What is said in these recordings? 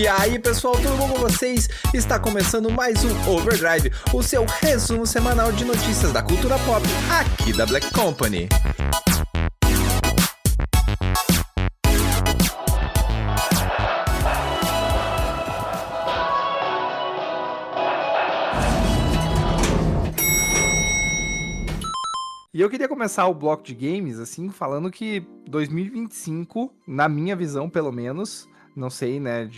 E aí pessoal, tudo bom com vocês? Está começando mais um Overdrive, o seu resumo semanal de notícias da cultura pop aqui da Black Company. E eu queria começar o bloco de games, assim, falando que 2025, na minha visão, pelo menos, não sei, né,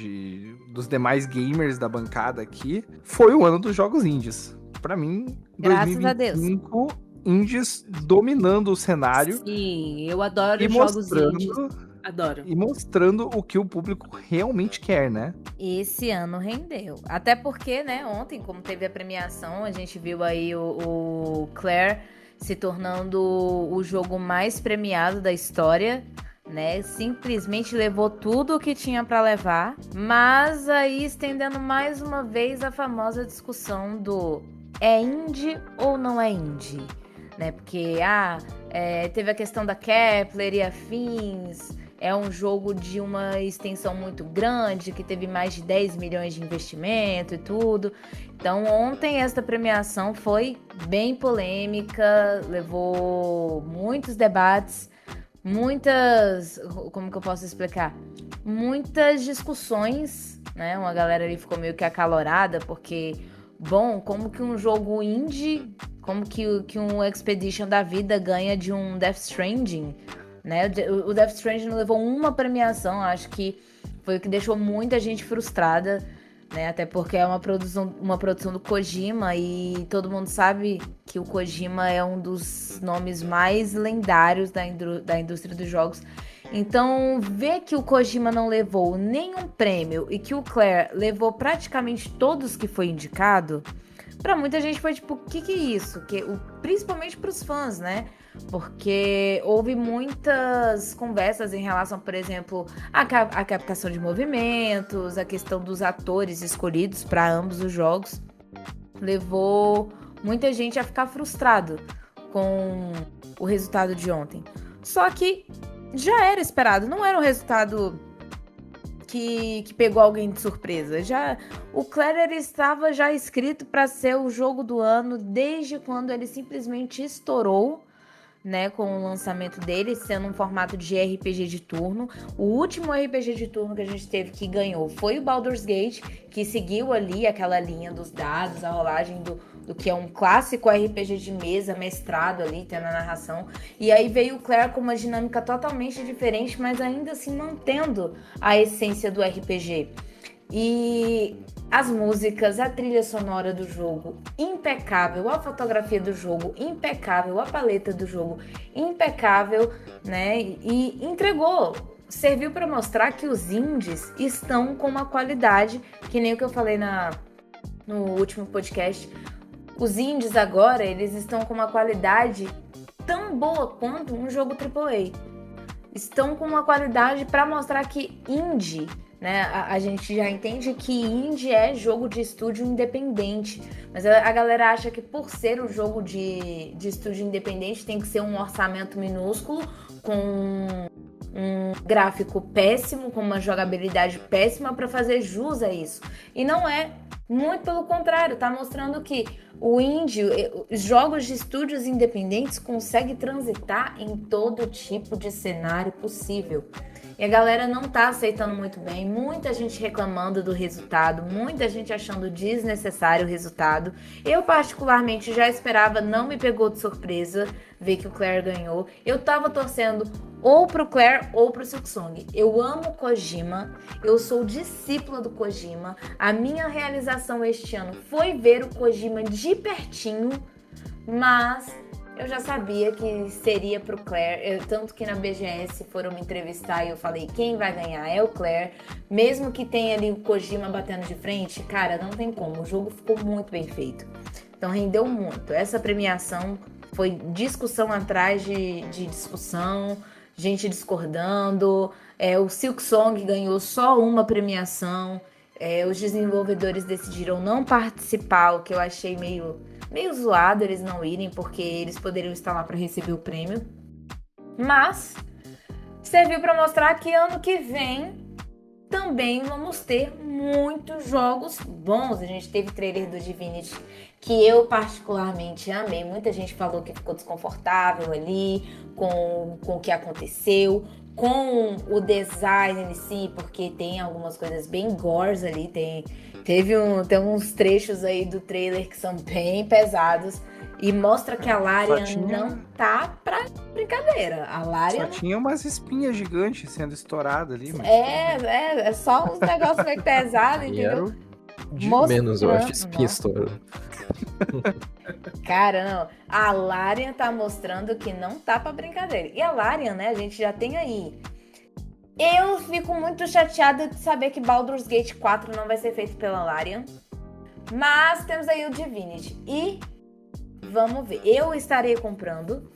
dos demais gamers da bancada aqui, foi o ano dos jogos indies. Pra mim, Graças 2025, a Deus. Indies dominando o cenário. Sim, eu adoro jogos indies. Adoro. E mostrando o que o público realmente quer, né? Esse ano rendeu. Até porque, né, ontem, como teve a premiação, a gente viu aí o Clair se tornando o jogo mais premiado da história, né? Simplesmente levou tudo o que tinha para levar, mas aí estendendo mais uma vez a famosa discussão do é indie ou não é indie, né? Porque teve a questão da Kepler e afins. É um jogo de uma extensão muito grande, que teve mais de 10 milhões de investimento e tudo. Então, ontem esta premiação foi bem polêmica, levou muitos debates, como que eu posso explicar? Muitas discussões, né? Uma galera ali ficou meio que acalorada, porque, bom, como que um jogo indie, como que um Expedition da vida ganha de um Death Stranding, né? O Death Stranding não levou uma premiação, acho que foi o que deixou muita gente frustrada, né? Até porque é uma produção do Kojima e todo mundo sabe que o Kojima é um dos nomes mais lendários da indústria dos jogos. Então, ver que o Kojima não levou nenhum prêmio e que o Clair levou praticamente todos que foi indicado, pra muita gente foi tipo, o que é isso? Principalmente pros fãs, né? Porque houve muitas conversas em relação, por exemplo, à captação de movimentos, a questão dos atores escolhidos para ambos os jogos. Levou muita gente a ficar frustrado com o resultado de ontem. Só que já era esperado, não era um resultado que pegou alguém de surpresa. O Clair estava já escrito para ser o jogo do ano desde quando ele simplesmente estourou, né, com o lançamento dele, sendo um formato de RPG de turno. O último RPG de turno que a gente teve que ganhou foi o Baldur's Gate, que seguiu ali aquela linha dos dados, a rolagem do que é um clássico RPG de mesa, mestrado ali, tendo a narração. E aí veio o Clair com uma dinâmica totalmente diferente, mas ainda assim mantendo a essência do RPG. E as músicas, a trilha sonora do jogo, impecável, a fotografia do jogo, impecável, a paleta do jogo, impecável, né? E entregou, serviu para mostrar que os indies estão com uma qualidade, que nem o que eu falei no último podcast. Os indies agora, eles estão com uma qualidade tão boa quanto um jogo AAA. Estão com uma qualidade para mostrar que indie, né? A gente já entende que indie é jogo de estúdio independente, mas a galera acha que por ser um jogo de estúdio independente tem que ser um orçamento minúsculo, com um gráfico péssimo, com uma jogabilidade péssima para fazer jus a isso. E não é, muito pelo contrário, tá mostrando que o indie, os jogos de estúdios independentes conseguem transitar em todo tipo de cenário possível. E a galera não tá aceitando muito bem, muita gente reclamando do resultado, muita gente achando desnecessário o resultado. Eu particularmente já esperava, não me pegou de surpresa ver que o Clair ganhou. Eu tava torcendo ou pro Clair ou pro Silksong. Eu amo Kojima, eu sou discípula do Kojima. A minha realização este ano foi ver o Kojima de pertinho, mas eu já sabia que seria pro Clair, tanto que na BGS foram me entrevistar e eu falei, quem vai ganhar é o Clair, mesmo que tenha ali o Kojima batendo de frente, cara, não tem como, o jogo ficou muito bem feito. Então rendeu muito. Essa premiação foi discussão atrás de discussão, gente discordando, o Silksong ganhou só uma premiação, os desenvolvedores decidiram não participar, o que eu achei meio zoado eles não irem, porque eles poderiam estar lá para receber o prêmio. Mas serviu para mostrar que ano que vem também vamos ter muitos jogos bons. A gente teve trailer do Divinity, que eu particularmente amei. Muita gente falou que ficou desconfortável ali com o que aconteceu, com o design em si, porque tem algumas coisas bem gores ali. Tem uns trechos aí do trailer que são bem pesados. E mostra que a Larian não tá pra brincadeira. A Larian... Só tinha umas espinhas gigantes sendo estouradas ali. Mas... É só uns negócios meio pesados, entendeu? De menos, eu acho, espinha estourada. Cara, não. A Larian tá mostrando que não tá pra brincadeira. E a Larian, né, a gente já tem aí. Eu fico muito chateada de saber que Baldur's Gate 4 não vai ser feito pela Larian. Mas temos aí o Divinity. E... vamos ver. Eu estarei comprando.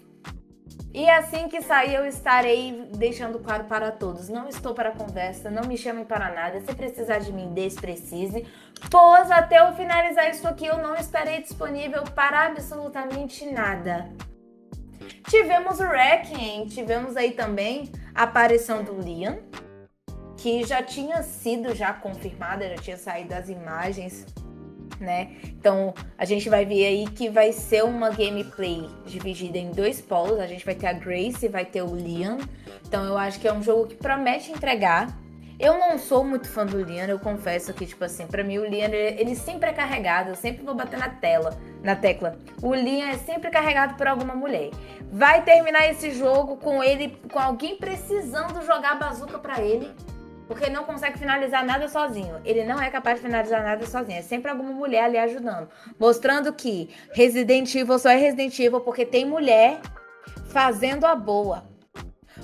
E assim que sair, eu estarei deixando claro para todos. Não estou para conversa, não me chamem para nada. Se precisar de mim, desprecize. Pois até eu finalizar isso aqui, eu não estarei disponível para absolutamente nada. Tivemos o Wrecking, tivemos aí também a aparição do Liam, que já tinha sido confirmada, já tinha saído as imagens, né? Então a gente vai ver aí que vai ser uma gameplay dividida em 2 polos. A gente vai ter a Grace e vai ter o Liam. Então eu acho que é um jogo que promete entregar. Eu não sou muito fã do Liam, eu confesso que, tipo assim, pra mim o Liam, ele sempre é carregado. Eu sempre vou bater na tecla. O Liam é sempre carregado por alguma mulher. Vai terminar esse jogo com alguém precisando jogar a bazuca pra ele, porque ele não consegue finalizar nada sozinho. Ele não é capaz de finalizar nada sozinho. É sempre alguma mulher ali ajudando. Mostrando que Resident Evil só é Resident Evil porque tem mulher fazendo a boa.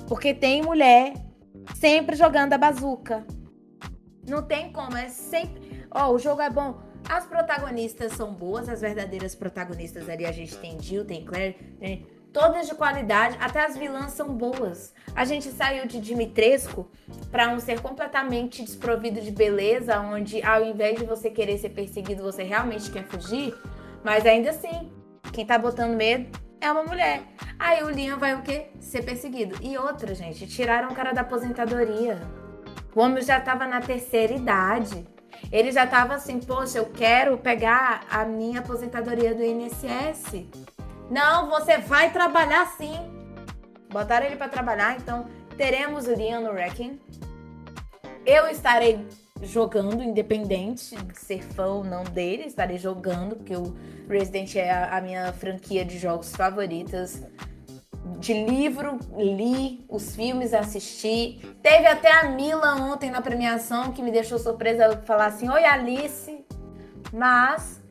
Porque tem mulher sempre jogando a bazuca. Não tem como, é sempre... o jogo é bom. As protagonistas são boas, as verdadeiras protagonistas ali. A gente tem Jill, tem Claire, tem... todas de qualidade, até as vilãs são boas. A gente saiu de Dimitrescu para um ser completamente desprovido de beleza, onde ao invés de você querer ser perseguido, você realmente quer fugir, mas ainda assim, quem tá botando medo é uma mulher. Aí o Liam vai o quê? Ser perseguido. E outra, gente, tiraram o cara da aposentadoria. O homem já tava na terceira idade. Ele já tava assim, poxa, eu quero pegar a minha aposentadoria do INSS. Não, você vai trabalhar sim. Botaram ele para trabalhar, então teremos o Liam no Wrecking. Eu estarei jogando, independente de ser fã ou não dele. Estarei jogando, porque o Resident é a minha franquia de jogos favoritas. De livro, li, os filmes assisti. Teve até a Mila ontem na premiação, que me deixou surpresa falar assim, oi Alice. Mas...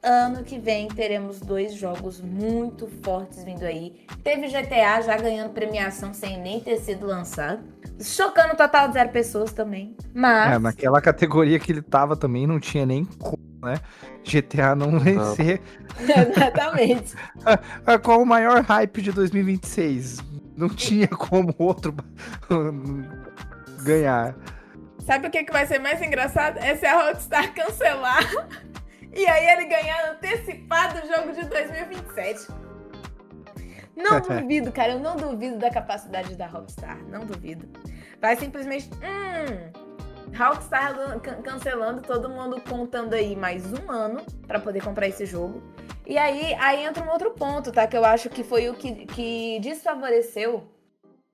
ano que vem teremos 2 jogos muito fortes vindo aí. Teve GTA já ganhando premiação sem nem ter sido lançado. Chocando o total de 0 pessoas também. Mas... naquela categoria que ele tava também não tinha nem como, né? GTA não vencer. Exatamente. Qual o maior hype de 2026? Não tinha como outro ganhar. Sabe o que vai ser mais engraçado? É se a Rockstar cancelar... e aí ele ganhar antecipado o jogo de 2027. Não duvido, cara. Eu não duvido da capacidade da Rockstar. Não duvido. Vai simplesmente... Rockstar cancelando, todo mundo contando aí mais 1 ano pra poder comprar esse jogo. E aí entra um outro ponto, tá? Que eu acho que foi o que desfavoreceu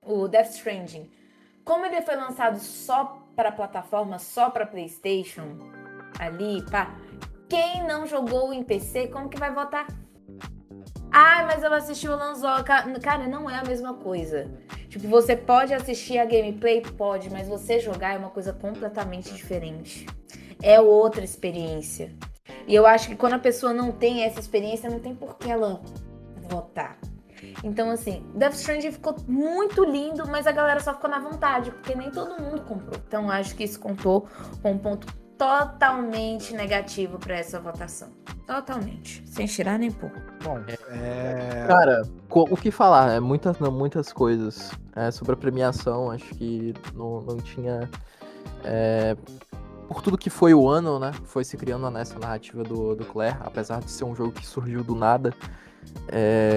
o Death Stranding. Como ele foi lançado só pra plataforma, só pra PlayStation, ali, pá... quem não jogou em PC, como que vai votar? Mas eu assisti o Lanzola. Cara, não é a mesma coisa. Tipo, você pode assistir a gameplay? Pode, mas você jogar é uma coisa completamente diferente. É outra experiência. E eu acho que quando a pessoa não tem essa experiência, não tem por que ela votar. Então, assim, Death Stranding ficou muito lindo, mas a galera só ficou na vontade, porque nem todo mundo comprou. Então, acho que isso contou com um ponto totalmente negativo para essa votação. Totalmente. Sem tirar nem pôr. Bom, Cara, o que falar? Muitas coisas. Sobre a premiação, acho que não tinha por tudo que foi o ano, né? Foi se criando nessa narrativa do Clair, apesar de ser um jogo que surgiu do nada.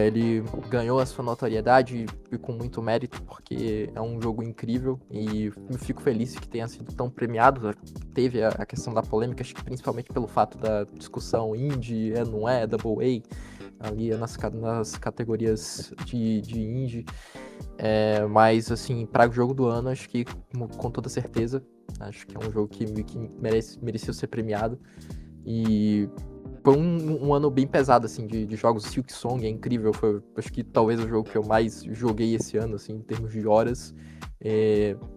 Ele ganhou a sua notoriedade e com muito mérito, porque é um jogo incrível e eu fico feliz que tenha sido tão premiado. Teve a questão da polêmica, acho que principalmente pelo fato da discussão indie, não é, double A, ali nas categorias de indie. Mas, assim, para o jogo do ano, acho que com toda certeza, acho que é um jogo que mereceu ser premiado. E foi um ano bem pesado, assim, de jogos. Silksong é incrível, foi, acho que talvez o jogo que eu mais joguei esse ano, assim, em termos de horas.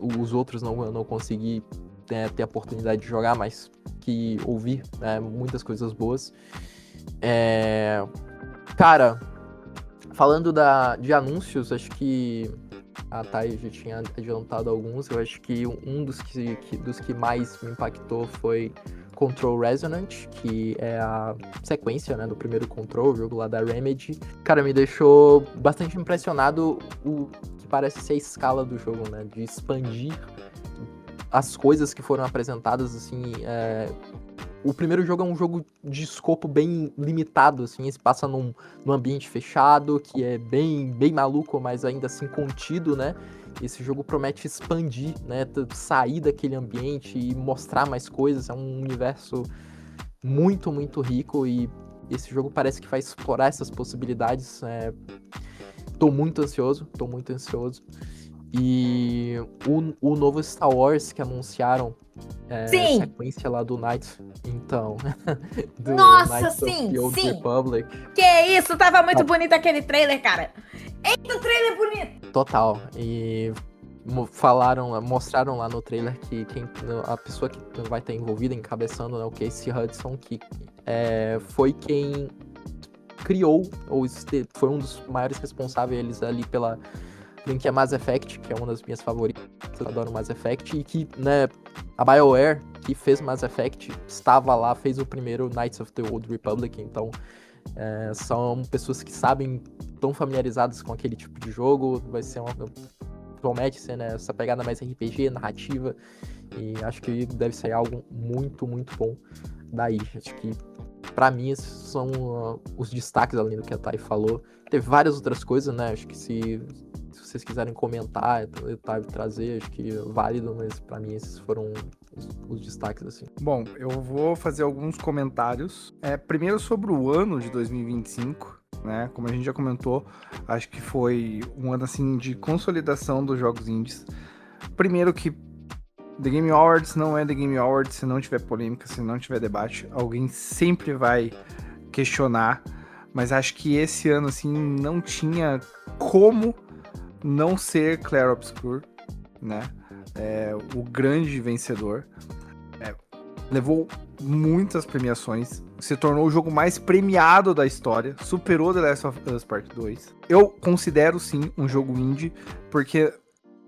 Os outros eu não consegui ter a oportunidade de jogar, mas que ouvi muitas coisas boas. Cara, falando de anúncios, acho que a Thay já tinha adiantado alguns. Eu acho que um dos que mais me impactou foi Control Resonant, que é a sequência, né, do primeiro Control, o jogo lá da Remedy. Cara, me deixou bastante impressionado o que parece ser a escala do jogo, né, de expandir as coisas que foram apresentadas, assim. O primeiro jogo é um jogo de escopo bem limitado, assim, se passa num ambiente fechado, que é bem maluco, mas ainda assim contido, né? Esse jogo promete expandir, né? Sair daquele ambiente e mostrar mais coisas. É um universo muito, muito rico e esse jogo parece que vai explorar essas possibilidades. Tô muito ansioso. E o novo Star Wars que anunciaram, sequência lá do Knights, então, do Nossa, Knights of the Old Republic. Que isso, tava muito bonito aquele trailer, cara. Eita, trailer bonito! Total, e mostraram lá no trailer que a pessoa que vai estar envolvida, encabeçando, né, o Casey Hudson, que foi quem criou, ou foi um dos maiores responsáveis ali pela franquia Mass Effect, que é uma das minhas favoritas, eu adoro Mass Effect, e que, né, a BioWare, que fez Mass Effect, estava lá, fez o primeiro Knights of the Old Republic, então são pessoas que sabem, estão familiarizadas com aquele tipo de jogo, vai ser promete ser, né, essa pegada mais RPG, narrativa, e acho que deve ser algo muito, muito bom daí. Acho que, pra mim, esses são os destaques, além do que a Thay falou. Teve várias outras coisas, né, acho que se vocês quiserem comentar, trazer, acho que é válido, mas pra mim esses foram os destaques, assim. Bom, eu vou fazer alguns comentários. Primeiro sobre o ano de 2025, né? Como a gente já comentou, acho que foi um ano, assim, de consolidação dos jogos indies. Primeiro que The Game Awards não é The Game Awards se não tiver polêmica, se não tiver debate. Alguém sempre vai questionar, mas acho que esse ano, assim, não tinha como não ser Clair Obscur, né? O grande vencedor. Levou muitas premiações, se tornou o jogo mais premiado da história, superou The Last of Us Part 2. Eu considero, sim, um jogo indie, porque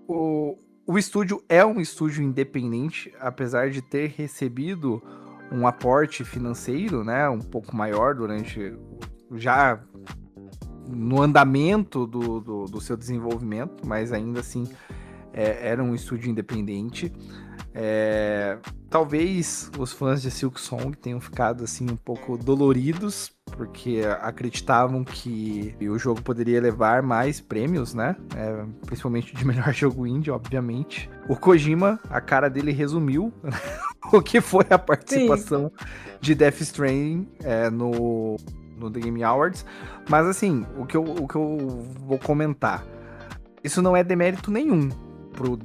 o estúdio é um estúdio independente, apesar de ter recebido um aporte financeiro, né, um pouco maior já no andamento do seu desenvolvimento, mas ainda assim era um estúdio independente. Talvez os fãs de Silksong tenham ficado assim um pouco doloridos, porque acreditavam que o jogo poderia levar mais prêmios, né? Principalmente de melhor jogo indie, obviamente. O Kojima, a cara dele resumiu o que foi a participação de Death Stranding no The Game Awards. Mas assim, o que eu vou comentar, isso não é demérito nenhum pro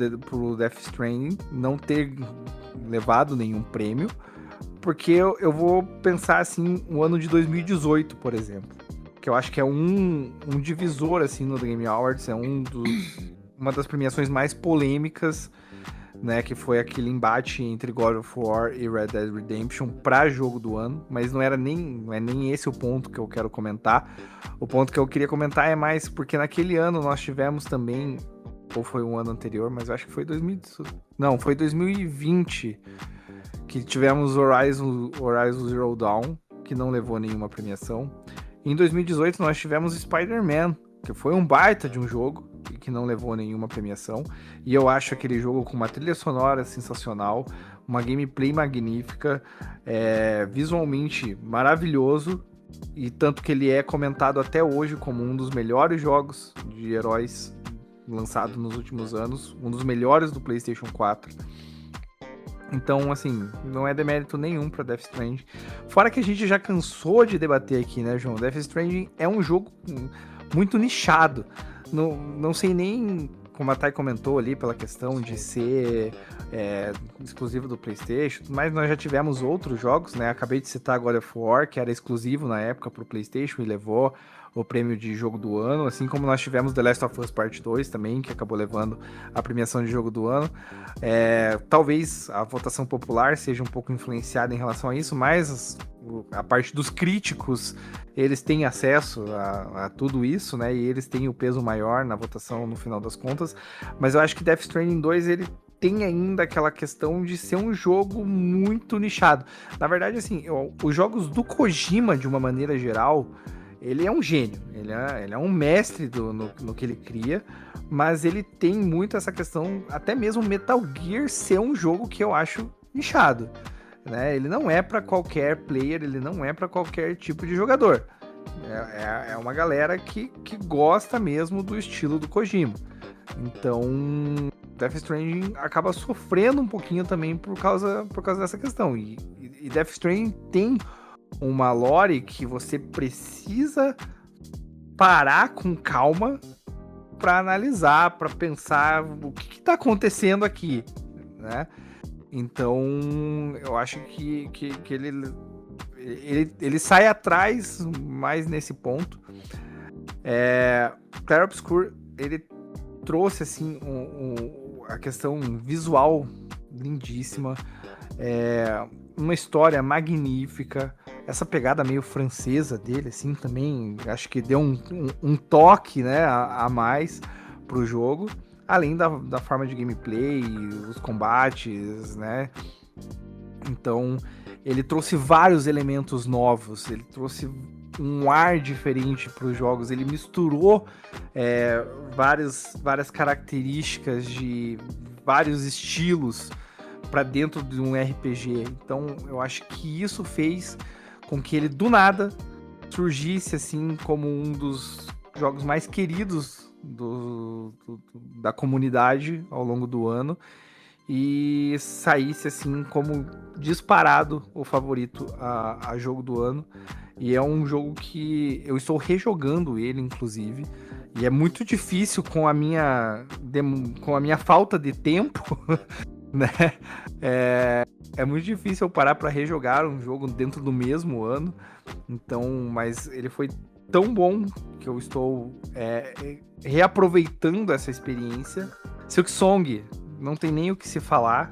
Death Stranding não ter levado nenhum prêmio, porque eu vou pensar assim, o ano de 2018, por exemplo, que eu acho que é um divisor assim no The Game Awards, uma das premiações mais polêmicas, né, que foi aquele embate entre God of War e Red Dead Redemption para jogo do ano, mas não é nem esse o ponto que eu quero comentar. O ponto que eu queria comentar é mais porque naquele ano nós tivemos também, ou foi um ano anterior, mas eu acho que foi 2020, que tivemos Horizon Zero Dawn, que não levou nenhuma premiação. Em 2018 nós tivemos Spider-Man, que foi um baita de um jogo, e que não levou nenhuma premiação. E eu acho aquele jogo com uma trilha sonora sensacional, uma gameplay magnífica, visualmente maravilhoso, e tanto que ele é comentado até hoje como um dos melhores jogos de heróis lançado nos últimos anos, um dos melhores do PlayStation 4. Então, assim, não é demérito nenhum pra Death Stranding. Fora que a gente já cansou de debater aqui, né, João? Death Stranding é um jogo muito nichado. Não sei nem, como a Thay comentou ali, pela questão de ser exclusivo do PlayStation, mas nós já tivemos outros jogos, né? Acabei de citar God of War, que era exclusivo na época pro PlayStation e levou o prêmio de jogo do ano, assim como nós tivemos The Last of Us Part 2 também, que acabou levando a premiação de jogo do ano. Talvez a votação popular seja um pouco influenciada em relação a isso, mas a parte dos críticos, eles têm acesso a tudo isso, né? E eles têm o peso maior na votação no final das contas. Mas eu acho que Death Stranding 2, ele tem ainda aquela questão de ser um jogo muito nichado. Na verdade, assim, os jogos do Kojima, de uma maneira geral, ele é um gênio, ele é um mestre no que ele cria, mas ele tem muito essa questão, até mesmo Metal Gear ser um jogo que eu acho nichado, né? Ele não é para qualquer player, ele não é para qualquer tipo de jogador. É uma galera que gosta mesmo do estilo do Kojima. Então, Death Stranding acaba sofrendo um pouquinho também por causa dessa questão. E Death Stranding tem uma lore que você precisa parar com calma para analisar, para pensar o que tá acontecendo aqui, né? Então, eu acho que ele sai atrás mais nesse ponto. Clair Obscur, ele trouxe assim a questão visual lindíssima, uma história magnífica, essa pegada meio francesa dele, assim, também acho que deu um toque, né, a mais pro jogo, além da forma de gameplay, os combates, né? Então, ele trouxe vários elementos novos, ele trouxe um ar diferente para os jogos, ele misturou várias características de vários estilos para dentro de um RPG. Então, eu acho que isso fez com que ele, do nada, surgisse assim como um dos jogos mais queridos da comunidade ao longo do ano e saísse assim como disparado o favorito a jogo do ano. E é um jogo que eu estou rejogando ele, inclusive, e é muito difícil com a minha falta de tempo, né? É muito difícil eu parar para rejogar um jogo dentro do mesmo ano. Então, mas ele foi tão bom que eu estou reaproveitando essa experiência. Silksong, não tem nem o que se falar.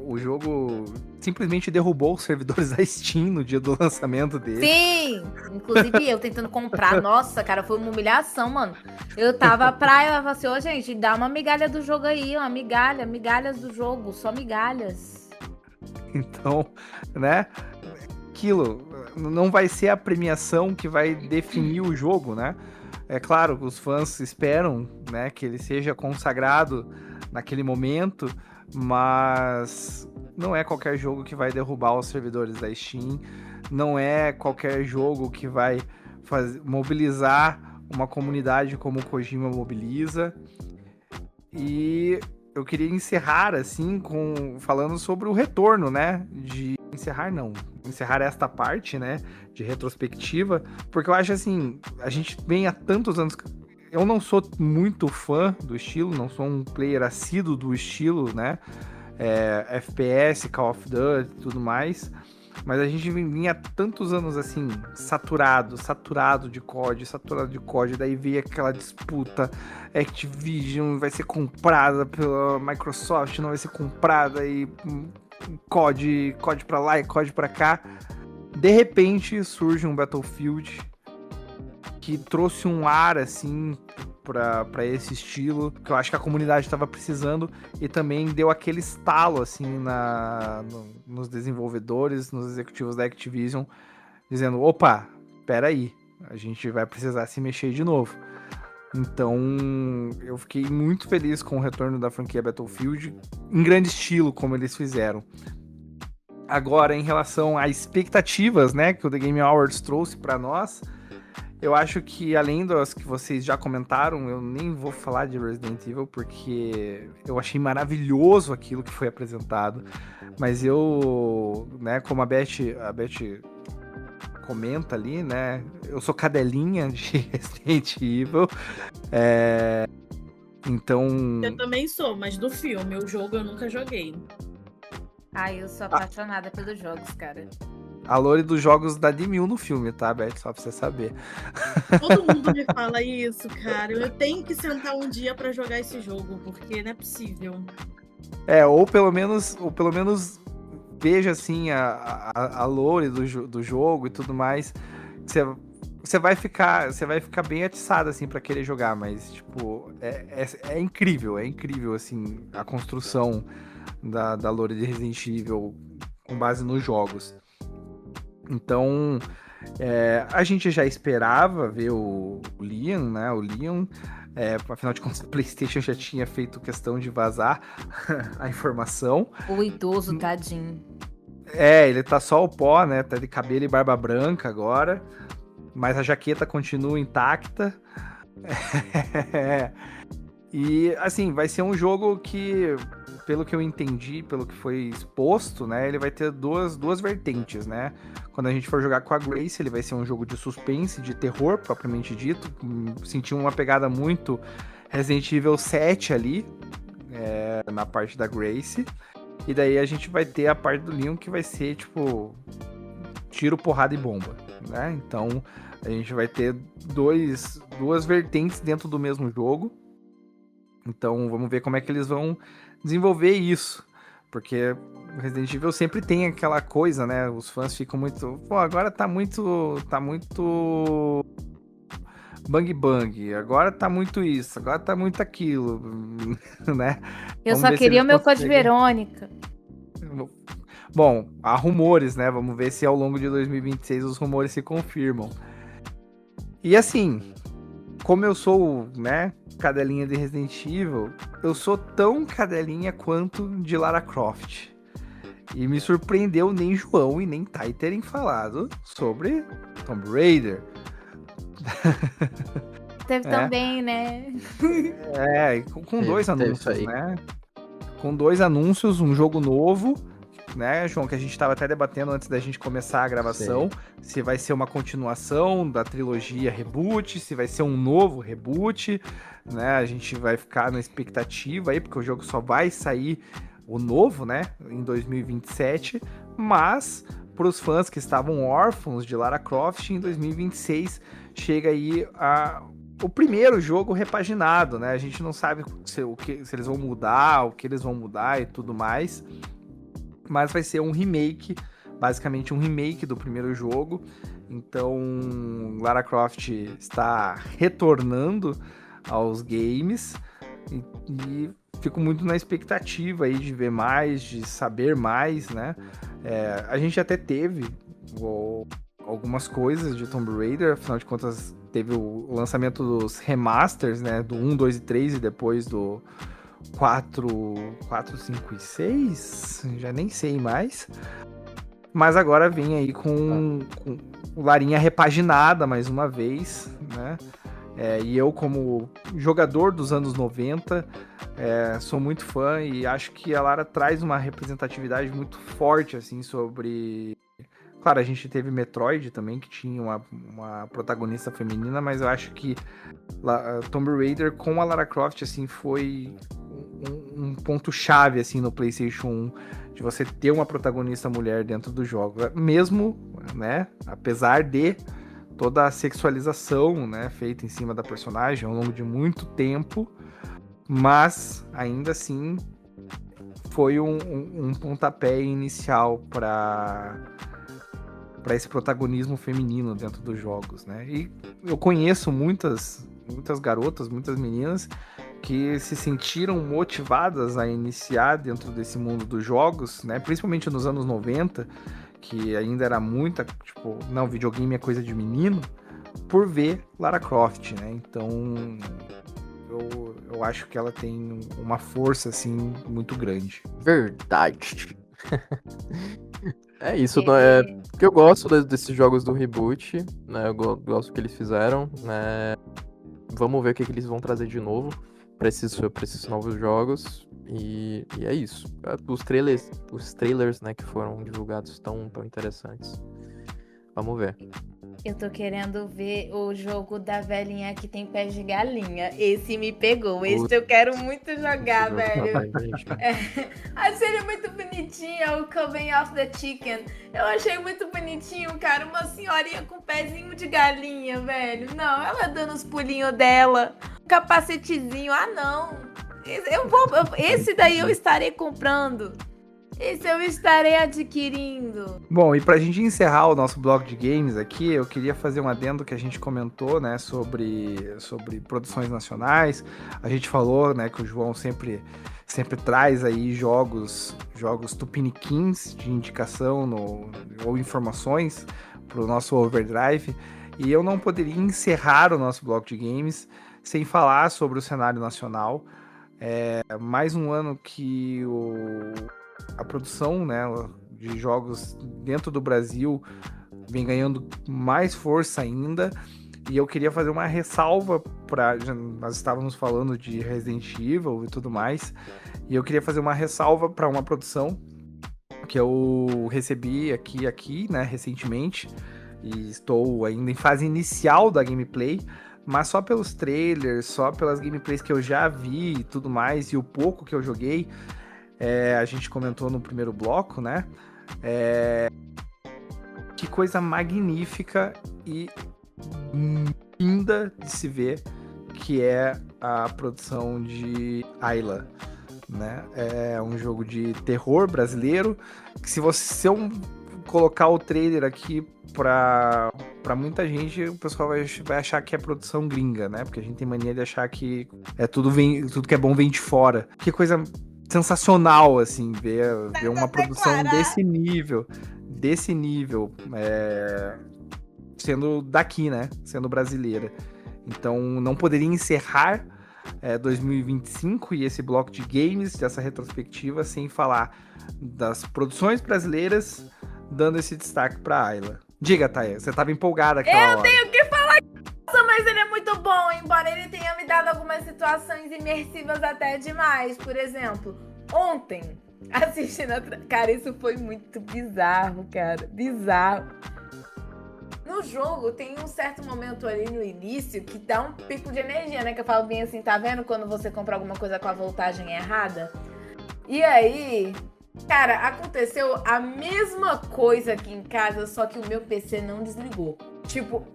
O jogo simplesmente derrubou os servidores da Steam no dia do lançamento dele. Sim! Inclusive eu tentando comprar. Nossa, cara, foi uma humilhação, mano. Eu tava pra... Eu falei assim, ô, gente, dá uma migalha do jogo aí, uma migalha, migalhas do jogo, só migalhas. Então, né? Aquilo não vai ser a premiação que vai definir o jogo, né? É claro, os fãs esperam, né, que ele seja consagrado naquele momento, mas não é qualquer jogo que vai derrubar os servidores da Steam, não é qualquer jogo que vai mobilizar uma comunidade como o Kojima mobiliza. E eu queria encerrar assim falando sobre o retorno, né, encerrar esta parte, né, de retrospectiva, porque eu acho assim, a gente vem há tantos anos. Eu não sou muito fã do estilo, não sou um player assíduo do estilo, né? FPS, Call of Duty e tudo mais. Mas a gente vinha há tantos anos assim, saturado de COD. Daí veio aquela disputa: Activision vai ser comprada pela Microsoft, não vai ser comprada, e COD pra lá e COD pra cá. De repente surge um Battlefield que trouxe um ar assim para esse estilo que eu acho que a comunidade estava precisando, e também deu aquele estalo assim nos desenvolvedores, nos executivos da Activision, dizendo: opa, peraí, a gente vai precisar se mexer de novo. Então, eu fiquei muito feliz com o retorno da franquia Battlefield, em grande estilo, como eles fizeram. Agora, em relação a expectativas, né, que o The Game Awards trouxe para nós, eu acho que, além das que vocês já comentaram, eu nem vou falar de Resident Evil, porque eu achei maravilhoso aquilo que foi apresentado. Mas eu, né, como a Beth comenta ali, né, eu sou cadelinha de Resident Evil. Então... Eu também sou, mas do filme, o jogo eu nunca joguei. Eu sou apaixonada pelos jogos, cara. A Lore dos jogos dá de 1000 no filme, tá, Beth? Só pra você saber. Todo mundo me fala isso, cara. Eu tenho que sentar um dia pra jogar esse jogo, porque não é possível. Ou pelo menos veja, assim, a lore do jogo e tudo mais. Você vai ficar bem atiçado, assim, pra querer jogar, mas, tipo, é incrível, assim, a construção da lore de Resident Evil com base nos jogos. Então, a gente já esperava ver o Leon, né? O Leon, afinal de contas, o PlayStation já tinha feito questão de vazar a informação. O idoso, tadinho. Ele tá só o pó, né? Tá de cabelo e barba branca agora, mas a jaqueta continua intacta. E, assim, vai ser um jogo que, pelo que eu entendi, pelo que foi exposto, né, ele vai ter duas vertentes, né? Quando a gente for jogar com a Grace, ele vai ser um jogo de suspense, de terror, propriamente dito. Senti uma pegada muito Resident Evil 7 ali, na parte da Grace. E daí a gente vai ter a parte do Leon, que vai ser, tipo, tiro, porrada e bomba, né? Então, a gente vai ter duas vertentes dentro do mesmo jogo. Então, vamos ver como é que eles vão desenvolver isso. Porque Resident Evil sempre tem aquela coisa, né? Os fãs ficam muito... Pô, agora tá muito bang bang. Agora tá muito isso. Agora tá muito aquilo. Né? Eu só queria o meu Code Verônica. Bom, há rumores, né? Vamos ver se ao longo de 2026 os rumores se confirmam. E assim... Como eu sou, né, cadelinha de Resident Evil, eu sou tão cadelinha quanto de Lara Croft. E me surpreendeu nem João e nem Thay terem falado sobre Tomb Raider. Teve também, né? Com dois anúncios, né? Com 2 anúncios, um jogo novo, né, João, que a gente estava até debatendo antes da gente começar a gravação, se vai ser uma continuação da trilogia Reboot, se vai ser um novo Reboot, né, a gente vai ficar na expectativa aí, porque o jogo só vai sair o novo, né, em 2027, mas para os fãs que estavam órfãos de Lara Croft, em 2026 chega aí o primeiro jogo repaginado, né, a gente não sabe se eles vão mudar, o que eles vão mudar e tudo mais, mas vai ser um remake, basicamente um remake do primeiro jogo. Então, Lara Croft está retornando aos games e fico muito na expectativa aí de ver mais, de saber mais, né? A gente até teve algumas coisas de Tomb Raider, afinal de contas teve o lançamento dos remasters, né? Do 1, 2 e 3 e depois do 4, 5 e 6, já nem sei mais. Mas agora vem aí com Larinha repaginada mais uma vez, né? E eu, como jogador dos anos 90, sou muito fã e acho que a Lara traz uma representatividade muito forte, assim, sobre... Claro, a gente teve Metroid também, que tinha uma protagonista feminina, mas eu acho que Tomb Raider com a Lara Croft, assim, foi um ponto-chave, assim, no PlayStation 1, de você ter uma protagonista mulher dentro do jogo. Mesmo, né, apesar de toda a sexualização, né, feita em cima da personagem ao longo de muito tempo, mas, ainda assim, foi um pontapé inicial para esse protagonismo feminino dentro dos jogos, né? E eu conheço muitas garotas, muitas meninas que se sentiram motivadas a iniciar dentro desse mundo dos jogos, né? Principalmente nos anos 90, que ainda era muita, tipo, não, videogame é coisa de menino, por ver Lara Croft, né? Então, eu acho que ela tem uma força, assim, muito grande. Verdade. É isso, porque eu gosto desses jogos do reboot, né? Eu gosto do que eles fizeram, né? Vamos ver o que eles vão trazer de novo pra esses novos jogos. E é isso. Os trailers, né, que foram divulgados tão interessantes. Vamos ver. Eu tô querendo ver o jogo da velhinha que tem pés de galinha. Esse me pegou. Esse eu quero muito jogar, velho. Achei ele muito bonitinho, o Coven of the Chicken. Eu achei muito bonitinho, cara. Uma senhorinha com pezinho de galinha, velho. Não, ela dando os pulinhos dela. Um capacetezinho. Ah, não. Esse daí eu estarei comprando. Esse eu estarei adquirindo. Bom, e pra gente encerrar o nosso blog de games aqui, eu queria fazer um adendo que a gente comentou, né, sobre produções nacionais. A gente falou, né, que o João sempre traz aí jogos tupiniquins de indicação ou informações pro nosso Overdrive. E eu não poderia encerrar o nosso blog de games sem falar sobre o cenário nacional. Mais um ano que a produção, né, de jogos dentro do Brasil vem ganhando mais força ainda, e eu queria fazer uma ressalva nós estávamos falando de Resident Evil e tudo mais, e eu queria fazer uma ressalva para uma produção que eu recebi aqui, né, recentemente, e estou ainda em fase inicial da gameplay, mas só pelos trailers, só pelas gameplays que eu já vi e tudo mais, e o pouco que eu joguei, a gente comentou no primeiro bloco, né? Que coisa magnífica e linda de se ver, que é a produção de Ayla, né? É um jogo de terror brasileiro, que se eu colocar o trailer aqui pra muita gente, o pessoal vai achar que é produção gringa, né? Porque a gente tem mania de achar que tudo que é bom vem de fora. Que coisa sensacional, assim, ver uma produção desse nível, sendo daqui, né? Sendo brasileira. Então, não poderia encerrar 2025 e esse bloco de games, dessa retrospectiva, sem falar das produções brasileiras, dando esse destaque pra Ayla. Diga, Thay, você tava empolgada aquela hora. Eu tenho que falar mas ele é muito bom, embora ele tenha me dado algumas situações imersivas até demais. Por exemplo, ontem, assistindo Cara, isso foi muito bizarro, cara. Bizarro. No jogo, tem um certo momento ali no início que dá um pico de energia, né? Que eu falo bem assim, tá vendo quando você compra alguma coisa com a voltagem errada? E aí, cara, aconteceu a mesma coisa aqui em casa, só que o meu PC não desligou. Tipo,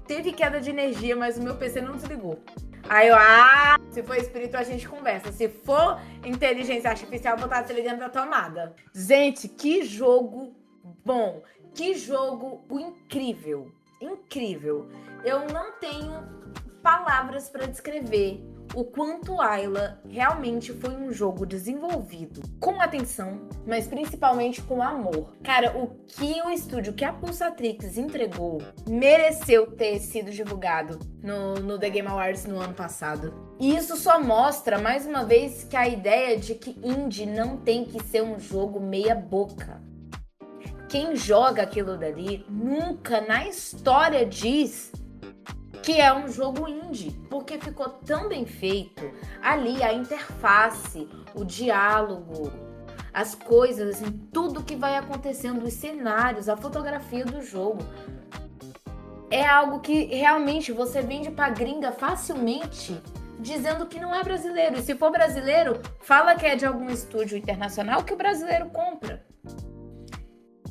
teve queda de energia, mas o meu PC não desligou. Aí eu, se for espírito a gente conversa. Se for inteligência artificial, eu vou estar ali dentro da tomada. Gente, que jogo bom. Que jogo incrível. Incrível. Eu não tenho palavras para descrever o quanto Ayla realmente foi um jogo desenvolvido com atenção, mas principalmente com amor. Cara, o que o estúdio, que a Pulsatrix entregou, mereceu ter sido divulgado no The Game Awards no ano passado. E isso só mostra, mais uma vez, que a ideia de que indie não tem que ser um jogo meia boca. Quem joga aquilo dali nunca na história diz que é um jogo indie, porque ficou tão bem feito. Ali a interface, o diálogo, as coisas, assim, tudo que vai acontecendo, os cenários, a fotografia do jogo. É algo que realmente você vende pra gringa facilmente, dizendo que não é brasileiro. E se for brasileiro, fala que é de algum estúdio internacional que o brasileiro compra.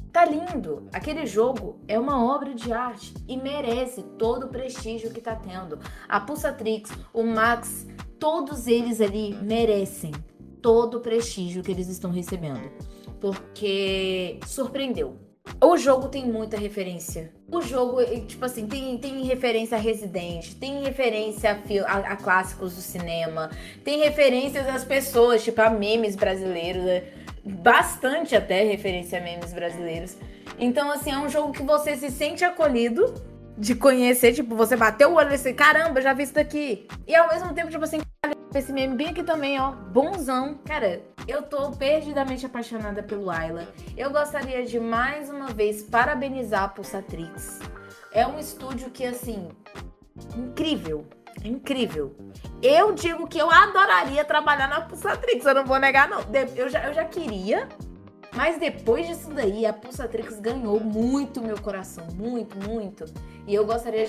Tá lindo. Aquele jogo é uma obra de arte e merece todo o prestígio que tá tendo. A Pulsatrix, o Max, todos eles ali merecem todo o prestígio que eles estão recebendo. Porque surpreendeu. O jogo tem muita referência. O jogo, tipo assim, tem referência a Resident, tem referência a clássicos do cinema, tem referências às pessoas, tipo a memes brasileiros, bastante até referência a memes brasileiros. Então, assim, é um jogo que você se sente acolhido, de conhecer, tipo, você bateu o olho e assim, caramba, eu já vi isso daqui. E ao mesmo tempo, tipo assim, esse meme bem aqui também, ó, bonzão. Cara, eu tô perdidamente apaixonada pelo Ayla. Eu gostaria de, mais uma vez, parabenizar a Pulsatrix. É um estúdio que, assim, incrível. Incrível. Eu digo que eu adoraria trabalhar na Pulsatrix, eu não vou negar, não. Eu já queria, mas depois disso daí, a Pulsatrix ganhou muito meu coração. Muito, muito. E eu gostaria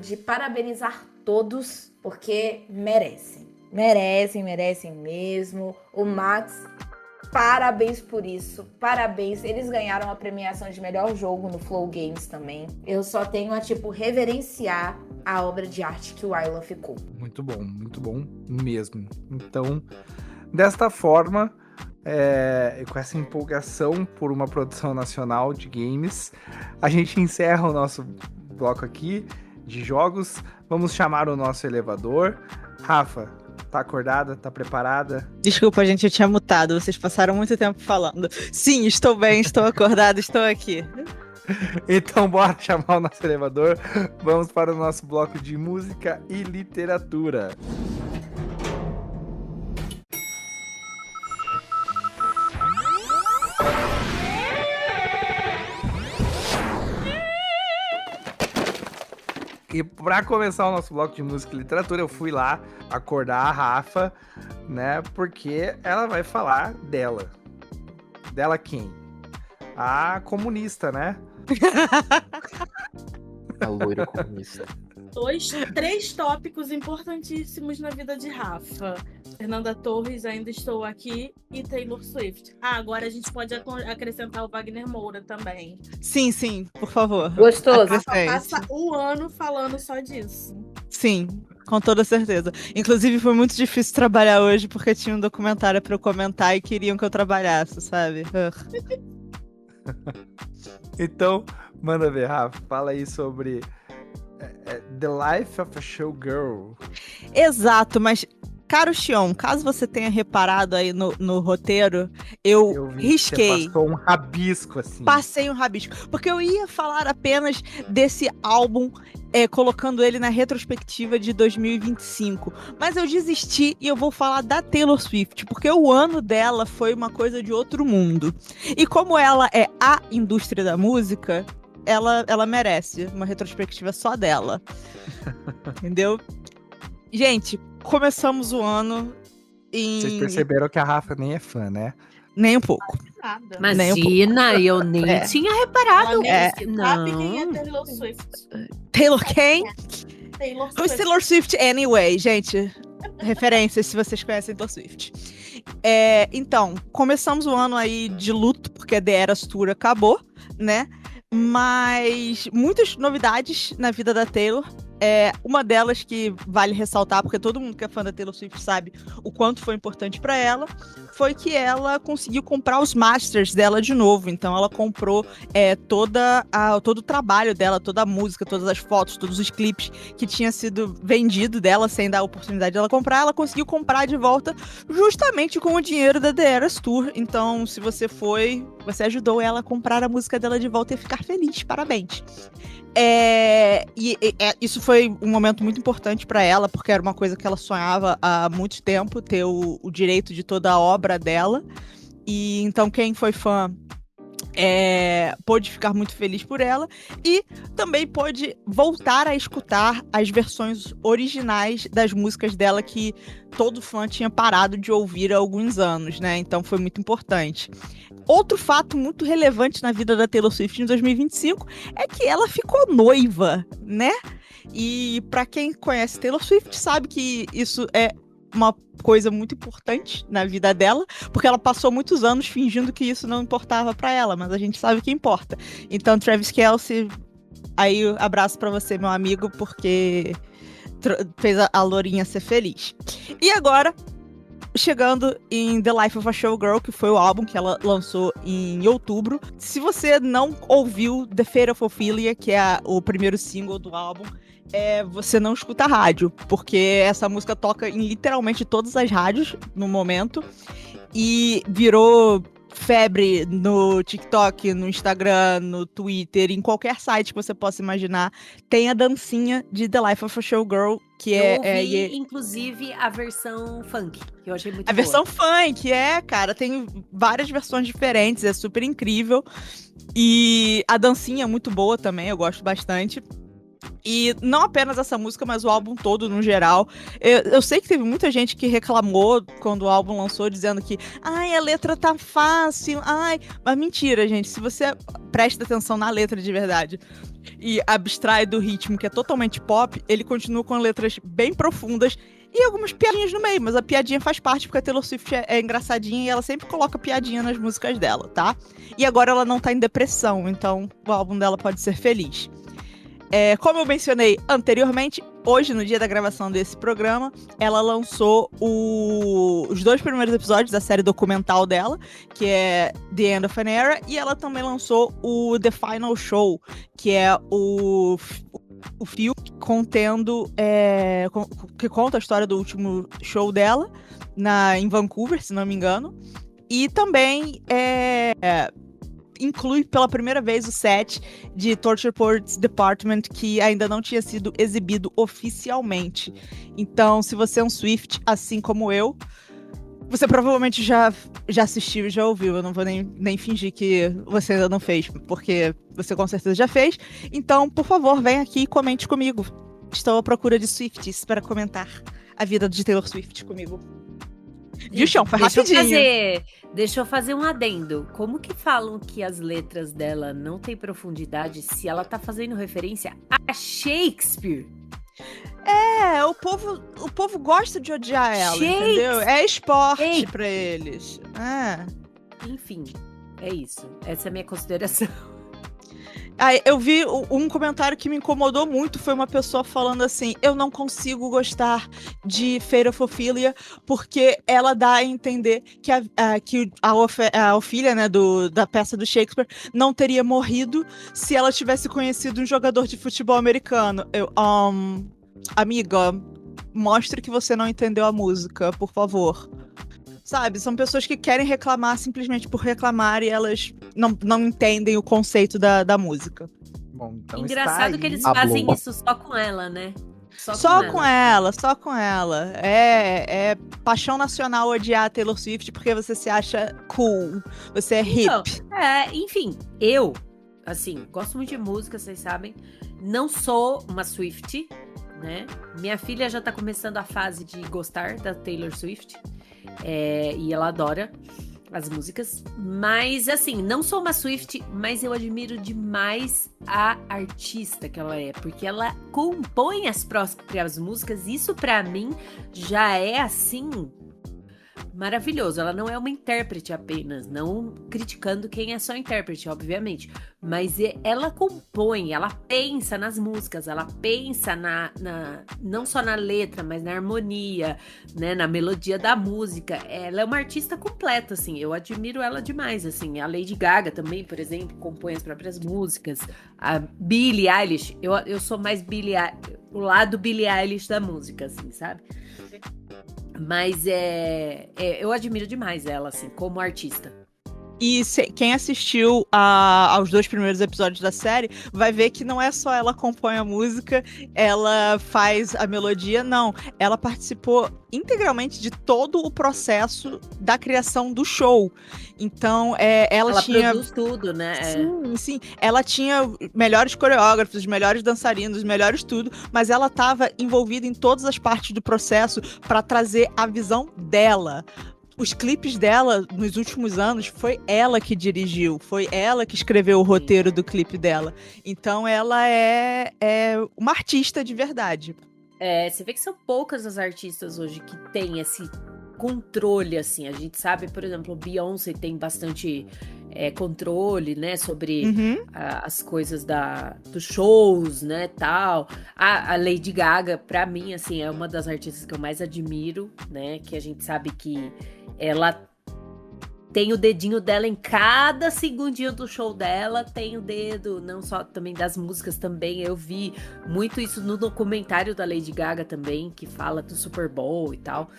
de parabenizar todos, porque merecem. Merecem mesmo. O Max, parabéns por isso. Parabéns. Eles ganharam a premiação de melhor jogo no Flow Games também. Eu só tenho a, tipo, reverenciar a obra de arte que o Ayla ficou. Muito bom mesmo. Então, desta forma, com essa empolgação por uma produção nacional de games, a gente encerra o nosso bloco aqui de jogos. Vamos chamar o nosso elevador. Rafa, tá acordada? Tá preparada? Desculpa, gente, eu tinha mutado. Vocês passaram muito tempo falando. Sim, estou bem, estou acordada, estou aqui. Então bora chamar o nosso elevador. Vamos para o nosso bloco de música e literatura. E para começar o nosso bloco de música e literatura, eu fui lá acordar a Rafa, né? Porque ela vai falar dela. Dela quem? A comunista, né? A loira comunista. 3 tópicos importantíssimos na vida de Rafa. Fernanda Torres, Ainda Estou Aqui, e Taylor Swift. Agora a gente pode acrescentar o Wagner Moura também. Sim, por favor. Gostoso. Passa um ano falando só disso. Sim, com toda certeza. Inclusive, foi muito difícil trabalhar hoje, porque tinha um documentário pra eu comentar e queriam que eu trabalhasse, sabe? Então, manda ver, Rafa. Fala aí sobre The Life of a Showgirl. Exato, mas, caro Xion, caso você tenha reparado aí no roteiro, eu vi risquei. Que você passou um rabisco, assim. Passei um rabisco. Porque eu ia falar apenas desse álbum, colocando ele na retrospectiva de 2025. Mas eu desisti e eu vou falar da Taylor Swift, porque o ano dela foi uma coisa de outro mundo. E como ela é a indústria da música, ela merece uma retrospectiva só dela. Entendeu? Gente, começamos o ano em... Vocês perceberam que a Rafa nem é fã, né? Nem um pouco. Nada. Imagina, eu nem tinha reparado. Sabe quem é Taylor Swift? Taylor quem? Taylor Who's Swift. Taylor Swift anyway, gente? Referências, se vocês conhecem Taylor Swift. Então, começamos o ano aí de luto, porque a The Eras Tour acabou, né? Mas muitas novidades na vida da Taylor. Uma delas que vale ressaltar, porque todo mundo que é fã da Taylor Swift sabe o quanto foi importante pra ela, foi que ela conseguiu comprar os masters dela de novo. Então ela comprou todo o trabalho dela, toda a música, todas as fotos, todos os clipes que tinha sido vendido dela sem dar a oportunidade dela comprar, ela conseguiu comprar de volta justamente com o dinheiro da The Eras Tour. Então, se você ajudou ela a comprar a música dela de volta e ficar feliz. Parabéns. Isso foi um momento muito importante para ela, porque era uma coisa que ela sonhava há muito tempo, ter o direito de toda a obra dela. E então quem foi fã pôde ficar muito feliz por ela e também pôde voltar a escutar as versões originais das músicas dela que todo fã tinha parado de ouvir há alguns anos, né? Então foi muito importante. Outro fato muito relevante na vida da Taylor Swift em 2025 é que ela ficou noiva, né? E pra quem conhece Taylor Swift sabe que isso é uma coisa muito importante na vida dela, porque ela passou muitos anos fingindo que isso não importava pra ela, mas a gente sabe que importa. Então, Travis Kelce, aí abraço pra você, meu amigo, porque fez a Lourinha ser feliz. E agora, chegando em The Life of a Showgirl, que foi o álbum que ela lançou em outubro. Se você não ouviu The Fate of Ophelia, que é o primeiro single do álbum, você não escuta rádio, porque essa música toca em literalmente todas as rádios no momento e virou febre no TikTok, no Instagram, no Twitter, em qualquer site que você possa imaginar, tem a dancinha de The Life of a Showgirl, que Eu é ouvi, inclusive, a versão funk, que eu achei muito a boa. versão funk, cara, tem várias versões diferentes, é super incrível. E a dancinha é muito boa também, eu gosto bastante. E não apenas essa música, mas o álbum todo no geral. Eu sei que teve muita gente que reclamou quando o álbum lançou, dizendo que ai, a letra tá fácil, ai. Mas mentira, gente. Se você presta atenção na letra de verdade e abstrai do ritmo, que é totalmente pop, ele continua com letras bem profundas e algumas piadinhas no meio, mas a piadinha faz parte porque a Taylor Swift é engraçadinha e ela sempre coloca piadinha nas músicas dela, tá? E agora ela não tá em depressão, então o álbum dela pode ser feliz. Como eu mencionei anteriormente, hoje, no dia da gravação desse programa, ela lançou os 2 primeiros episódios da série documental dela, que é The End of an Era, e ela também lançou o The Final Show, que é o filme contendo, que conta a história do último show dela em Vancouver, se não me engano, e também inclui pela primeira vez o set de Torture Ports Department, que ainda não tinha sido exibido oficialmente. Então, se você é um Swift, assim como eu, você provavelmente já assistiu e já ouviu. Eu não vou nem fingir que você ainda não fez, porque você com certeza já fez. Então, por favor, vem aqui e comente comigo. Estou à procura de Swifties para comentar a vida de Taylor Swift comigo. Viu, Chão? Foi rapidinho. Deixa eu fazer um adendo. Como que falam que as letras dela não têm profundidade se ela tá fazendo referência a Shakespeare? O povo gosta de odiar ela, entendeu? É esporte pra eles. Enfim, é isso. Essa é a minha consideração. Eu vi um comentário que me incomodou muito, foi uma pessoa falando assim, eu não consigo gostar de Fate of Ophelia porque ela dá a entender que a Ophelia, né, da peça do Shakespeare, não teria morrido se ela tivesse conhecido um jogador de futebol americano. Amiga, mostre que você não entendeu a música, por favor. Sabe, são pessoas que querem reclamar simplesmente por reclamar e elas não entendem o conceito da música. Bom, então engraçado que eles fazem isso só com ela, né? Só com ela. É paixão nacional odiar a Taylor Swift porque você se acha cool, você é hip. Enfim, eu, assim, gosto muito de música, vocês sabem. Não sou uma Swiftie, né? Minha filha já tá começando a fase de gostar da Taylor Swift. E ela adora as músicas, mas assim, não sou uma Swiftie, mas eu admiro demais a artista que ela é, porque ela compõe as próprias músicas, isso pra mim já é assim maravilhoso. Ela não é uma intérprete apenas, não criticando quem é só intérprete, obviamente, mas ela compõe, ela pensa nas músicas, ela pensa não só na letra, mas na harmonia, né, na melodia da música. Ela é uma artista completa, assim, eu admiro ela demais, assim. A Lady Gaga também, por exemplo, compõe as próprias músicas. A Billie Eilish, eu sou mais o lado Billie Eilish da música, assim, sabe? Mas eu admiro demais ela, assim, como artista. E quem assistiu aos 2 primeiros episódios da série vai ver que não é só ela compõe a música, ela faz a melodia, não. Ela participou integralmente de todo o processo da criação do show. Então, ela tinha... produz tudo, né? Sim. Ela tinha melhores coreógrafos, os melhores dançarinos, os melhores tudo, mas ela estava envolvida em todas as partes do processo para trazer a visão dela. Os clipes dela, nos últimos anos, foi ela que dirigiu, foi ela que escreveu o roteiro do clipe dela. Então, ela é uma artista de verdade. Você vê que são poucas as artistas hoje que têm esse controle, assim. A gente sabe, por exemplo, Beyoncé tem bastante controle, né, sobre as coisas dos shows, né, tal. A Lady Gaga, pra mim, assim, é uma das artistas que eu mais admiro, né, que a gente sabe que ela tem o dedinho dela em cada segundinho do show dela, tem o dedo, não só também das músicas também. Eu vi muito isso no documentário da Lady Gaga também, que fala do Super Bowl e tal.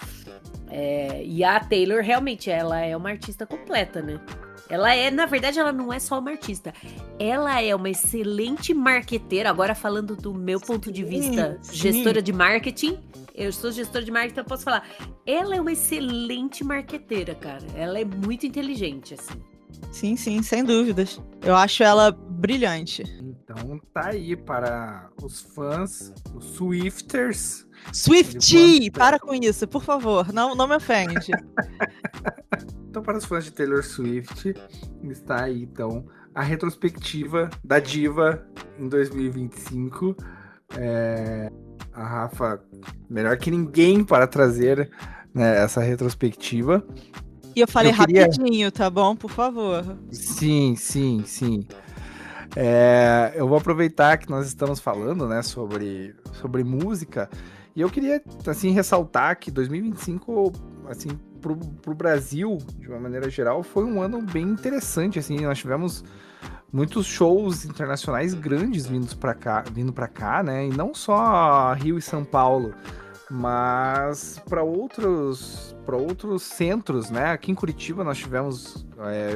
E a Taylor, realmente, ela é uma artista completa, né? Ela é, na verdade, ela não é só uma artista. Ela é uma excelente marqueteira. Agora, falando do meu ponto de vista, sim. gestora de marketing. Eu sou gestora de marketing, então eu posso falar. Ela é uma excelente marqueteira, cara. Ela é muito inteligente, assim. Sim, sim, sem dúvidas. Eu acho ela brilhante. Então tá aí para os fãs, os Swifters. Swiftie, para com isso, por favor. Não me ofende. Então, para os fãs de Taylor Swift, está aí, então, a retrospectiva da diva em 2025. A Rafa, melhor que ninguém para trazer, né, essa retrospectiva. E eu falei Eu queria- rapidinho, tá bom? Por favor. Sim. Eu vou aproveitar que nós estamos falando, né, sobre música, e eu queria, assim, ressaltar que 2025, assim, pro Brasil, de uma maneira geral, foi um ano bem interessante, assim, nós tivemos muitos shows internacionais grandes vindo para cá, né, e não só Rio e São Paulo, mas para outros centros, né, aqui em Curitiba nós tivemos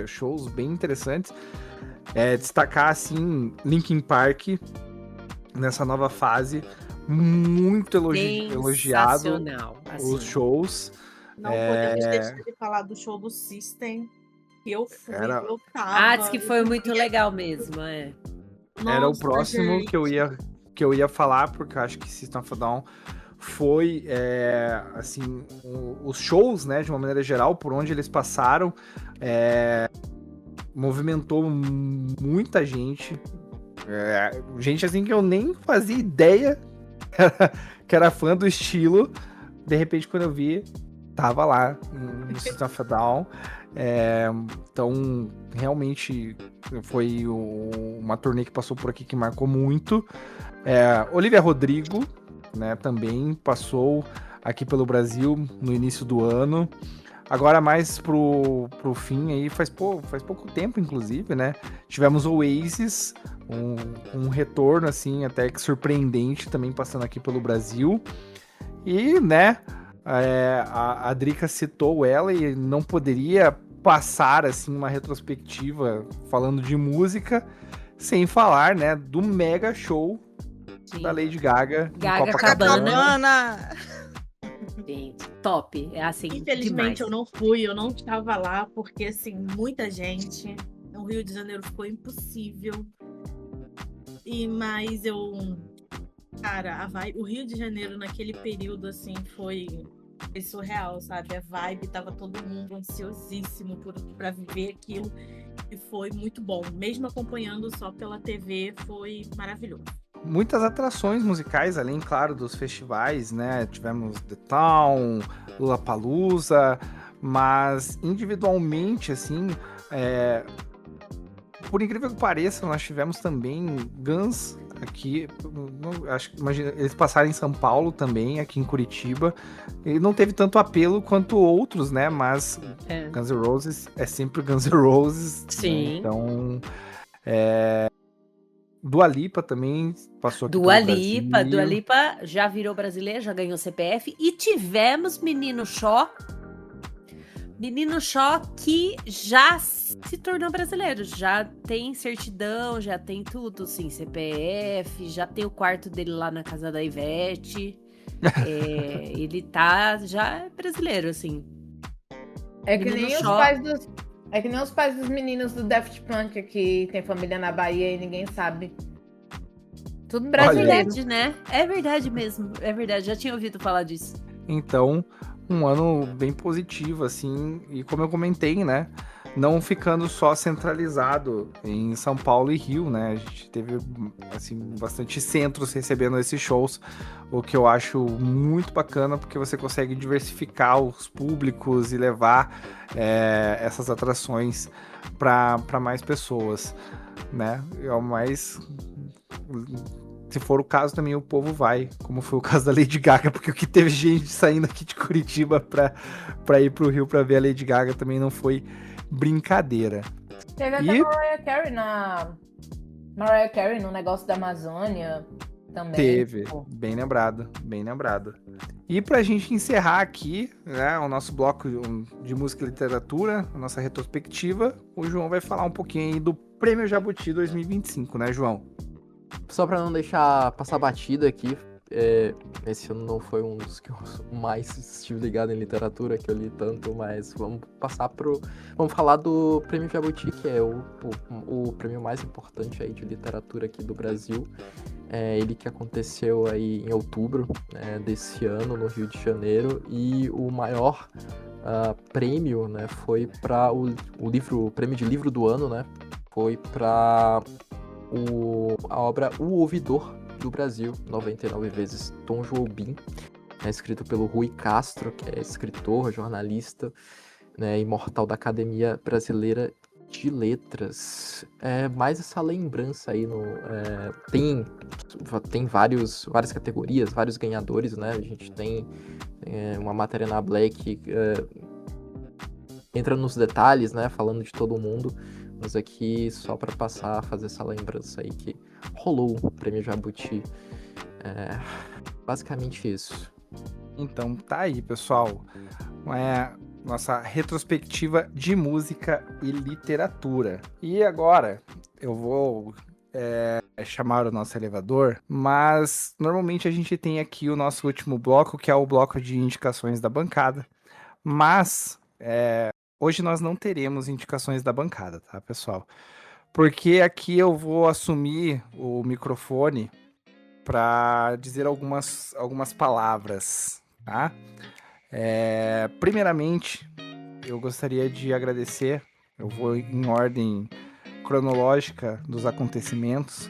shows bem interessantes. Destacar, assim, Linkin Park nessa nova fase, muito elogiado Sensacional, assim. os shows. Não podemos deixar de falar do show do System. Que eu fui, eu tava. Diz que foi muito legal mesmo, é. Era o Nossa, próximo gente. que eu ia falar, porque eu acho que System of a Down foi, assim, os shows, né, de uma maneira geral, por onde eles passaram, movimentou muita gente. Gente, assim, que eu nem fazia ideia que era fã do estilo. De repente, quando eu vi, tava lá no System of a Down. Então, realmente, foi uma turnê que passou por aqui que marcou muito. Olivia Rodrigo, né, também passou aqui pelo Brasil no início do ano. Agora mais pro fim aí, faz pouco tempo, inclusive, né? Tivemos Oasis, um retorno, assim, até que surpreendente também passando aqui pelo Brasil. E, né, a Drica citou ela e não poderia passar, assim, uma retrospectiva falando de música sem falar, né, do mega show da Lady Gaga em Gaga Copacabana. Cabana. Gente, top. É assim, Infelizmente demais. eu não fui, eu não estava lá, porque assim, muita gente. No Rio de Janeiro ficou impossível. Mas cara, o Rio de Janeiro naquele período assim foi surreal, sabe? A vibe, tava todo mundo ansiosíssimo pra viver aquilo e foi muito bom. Mesmo acompanhando só pela TV, foi maravilhoso. Muitas atrações musicais, além, claro, dos festivais, né? Tivemos The Town, Lollapalooza, mas individualmente, assim, por incrível que pareça, nós tivemos também Guns aqui, imagina, eles passaram em São Paulo também, aqui em Curitiba, e não teve tanto apelo quanto outros, né? Mas Guns N' Roses é sempre Guns N' Roses. Sim. Né? Então, Dua Lipa também passou aqui Dua pelo Brasil. Dua Lipa já virou brasileira, já ganhou CPF. E tivemos Menino Xó que já se tornou brasileiro. Já tem certidão, já tem tudo, sim, CPF, já tem o quarto dele lá na casa da Ivete. Ele já é brasileiro, assim. É que Menino nem os Xó. pais dos. É que nem os pais dos meninos do Daft Punk que tem família na Bahia e ninguém sabe. Tudo É brasileiro. verdade, né? É verdade mesmo. É verdade, já tinha ouvido falar disso. Então, um ano bem positivo, assim, e como eu comentei, né, não ficando só centralizado em São Paulo e Rio, né, a gente teve, assim, bastante centros recebendo esses shows, o que eu acho muito bacana, porque você consegue diversificar os públicos e levar essas atrações para mais pessoas, né, se for o caso, também o povo vai, como foi o caso da Lady Gaga, porque o que teve gente saindo aqui de Curitiba pra ir pro Rio pra ver a Lady Gaga também não foi brincadeira. Teve até Mariah Carey no negócio da Amazônia também. Teve, Pô. bem lembrado. E pra gente encerrar aqui, né, o nosso bloco de música e literatura, a nossa retrospectiva, o João vai falar um pouquinho aí do Prêmio Jabuti 2025, né, João? Só pra não deixar passar batida aqui, esse ano não foi um dos que eu mais estive ligado em literatura, que eu li tanto, mas vamos falar do Prêmio Jabuti, que é o prêmio mais importante aí de literatura aqui do Brasil. Ele que aconteceu aí em outubro desse ano, no Rio de Janeiro, e o maior prêmio, né, foi para o prêmio de livro do ano, né, foi para a obra O Ouvidor do Brasil, 99 vezes Tom Jobim, escrito pelo Rui Castro, que é escritor, jornalista, né, imortal da Academia Brasileira de Letras. Mais essa lembrança aí tem várias categorias, vários ganhadores, né? A gente tem uma matéria na Black entra nos detalhes, né? Falando de todo mundo, mas aqui só para passar a fazer essa lembrança aí que rolou o Prêmio Jabuti. Basicamente isso. Então tá aí, pessoal. Nossa retrospectiva de música e literatura. E agora eu vou chamar o nosso elevador, mas normalmente a gente tem aqui o nosso último bloco, que é o bloco de indicações da bancada. Mas hoje nós não teremos indicações da bancada, tá, pessoal? Porque aqui eu vou assumir o microfone para dizer algumas palavras, tá? Primeiramente, eu gostaria de agradecer, eu vou em ordem cronológica dos acontecimentos.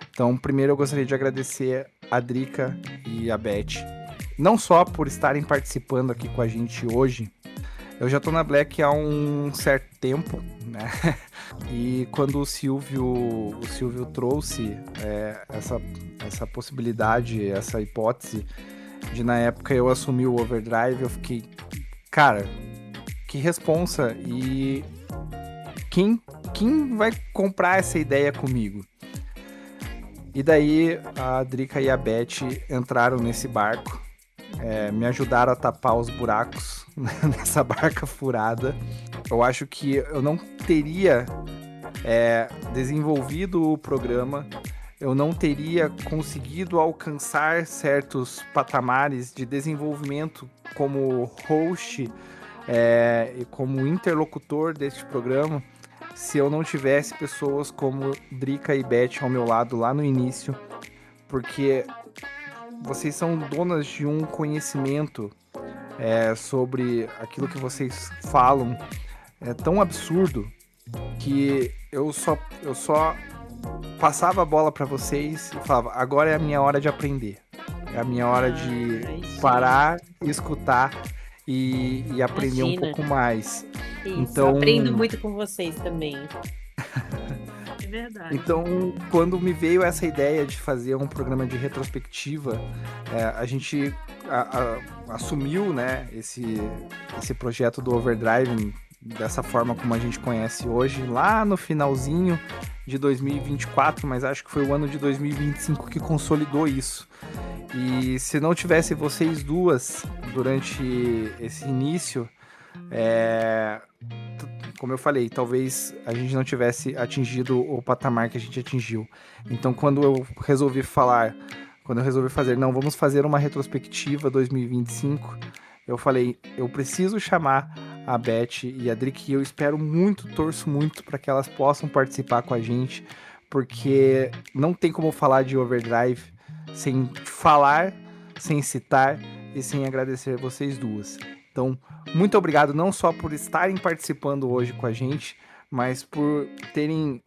Então, primeiro eu gostaria de agradecer a Drica e a Beth, não só por estarem participando aqui com a gente hoje. Eu já tô na Black há um certo tempo, né? E quando o Silvio trouxe essa possibilidade, essa hipótese de, na época, eu assumir o Overdrive, eu fiquei, cara, que responsa, e quem vai comprar essa ideia comigo? E daí a Drica e a Beth entraram nesse barco, me ajudaram a tapar os buracos nessa barca furada. Eu acho que eu não teria desenvolvido o programa, eu não teria conseguido alcançar certos patamares de desenvolvimento como host e como interlocutor deste programa se eu não tivesse pessoas como Drica e Beth ao meu lado lá no início, porque vocês são donas de um conhecimento sobre aquilo que vocês falam tão absurdo que eu só passava a bola para vocês e falava, agora é a minha hora de aprender. É a minha hora de parar, escutar e aprender um pouco mais. Isso, então, eu aprendo muito com vocês também. É verdade. Então, quando me veio essa ideia de fazer um programa de retrospectiva, a gente assumiu, né, esse projeto do Overdrive dessa forma como a gente conhece hoje, lá no finalzinho de 2024, mas acho que foi o ano de 2025 que consolidou isso. E se não tivesse vocês duas durante esse início, como eu falei, talvez a gente não tivesse atingido o patamar que a gente atingiu. Então, quando eu resolvi fazer, não, vamos fazer uma retrospectiva 2025, eu falei, eu preciso chamar a Beth e a Drica, e eu espero muito, torço muito para que elas possam participar com a gente, porque não tem como falar de Overdrive sem falar, sem citar e sem agradecer vocês duas. Então, muito obrigado não só por estarem participando hoje com a gente, mas por terem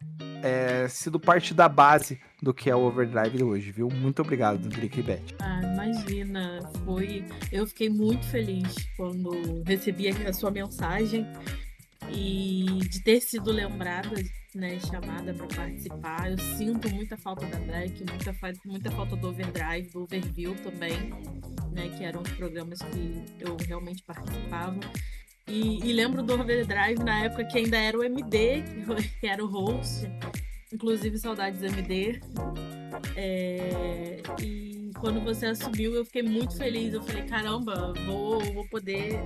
sido parte da base do que é o Overdrive hoje, viu? Muito obrigado, Drica e Beth. Imagina, eu fiquei muito feliz quando recebi a sua mensagem e de ter sido lembrada, né, chamada para participar. Eu sinto muita falta da Black, muita falta do Overdrive, do Overview também, né, que eram os programas que eu realmente participava. E lembro do Overdrive na época que ainda era o MD, que era o host. Inclusive, saudades MD. E quando você assumiu, eu fiquei muito feliz. Eu falei, caramba, vou poder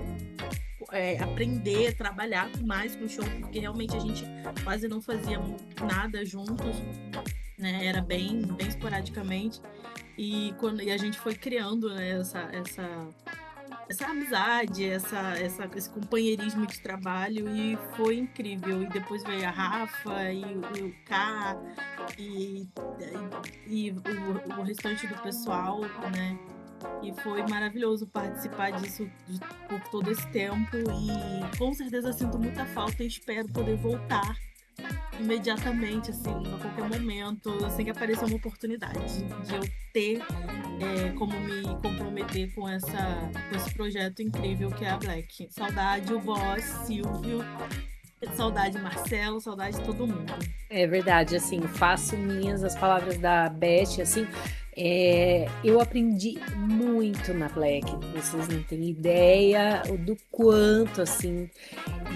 aprender, trabalhar mais com o show, porque realmente a gente quase não fazia nada juntos, né? Era bem esporadicamente. E a gente foi criando, né, essa amizade, esse companheirismo de trabalho, e foi incrível. E depois veio a Rafa e o K e o restante do pessoal, né? E foi maravilhoso participar disso por todo esse tempo, e com certeza sinto muita falta e espero poder voltar imediatamente, assim, a qualquer momento, assim que aparecer uma oportunidade de eu ter como me comprometer com esse projeto incrível que é a Black. Saudade o Boss, Silvio, saudade Marcelo, saudade de todo mundo. É verdade, assim, faço minhas as palavras da Beth, assim, eu aprendi muito na Black, vocês não têm ideia do quanto, assim,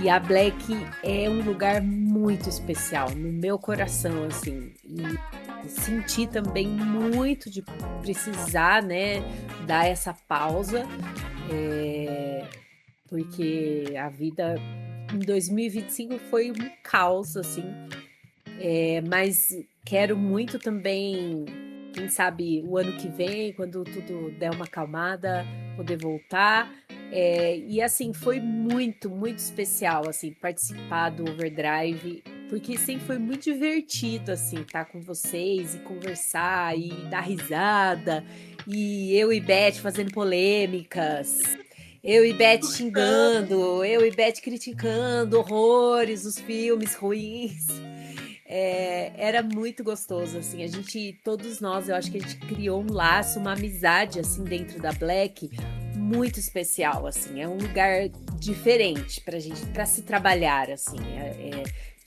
e a Black é um lugar muito especial no meu coração, assim, e senti também muito de precisar, né, dar essa pausa, porque a vida em 2025 foi um caos, assim, mas quero muito também, quem sabe o ano que vem, quando tudo der uma acalmada, poder voltar. E assim, foi muito, muito especial, assim, participar do Overdrive, porque sempre foi muito divertido, assim, estar com vocês e conversar e dar risada, e eu e Beth fazendo polêmicas, eu e Beth xingando, eu e Beth criticando horrores, os filmes ruins. Era muito gostoso, assim, todos nós, eu acho que a gente criou um laço, uma amizade, assim, dentro da Black, muito especial, assim, é um lugar diferente pra gente, pra se trabalhar, assim,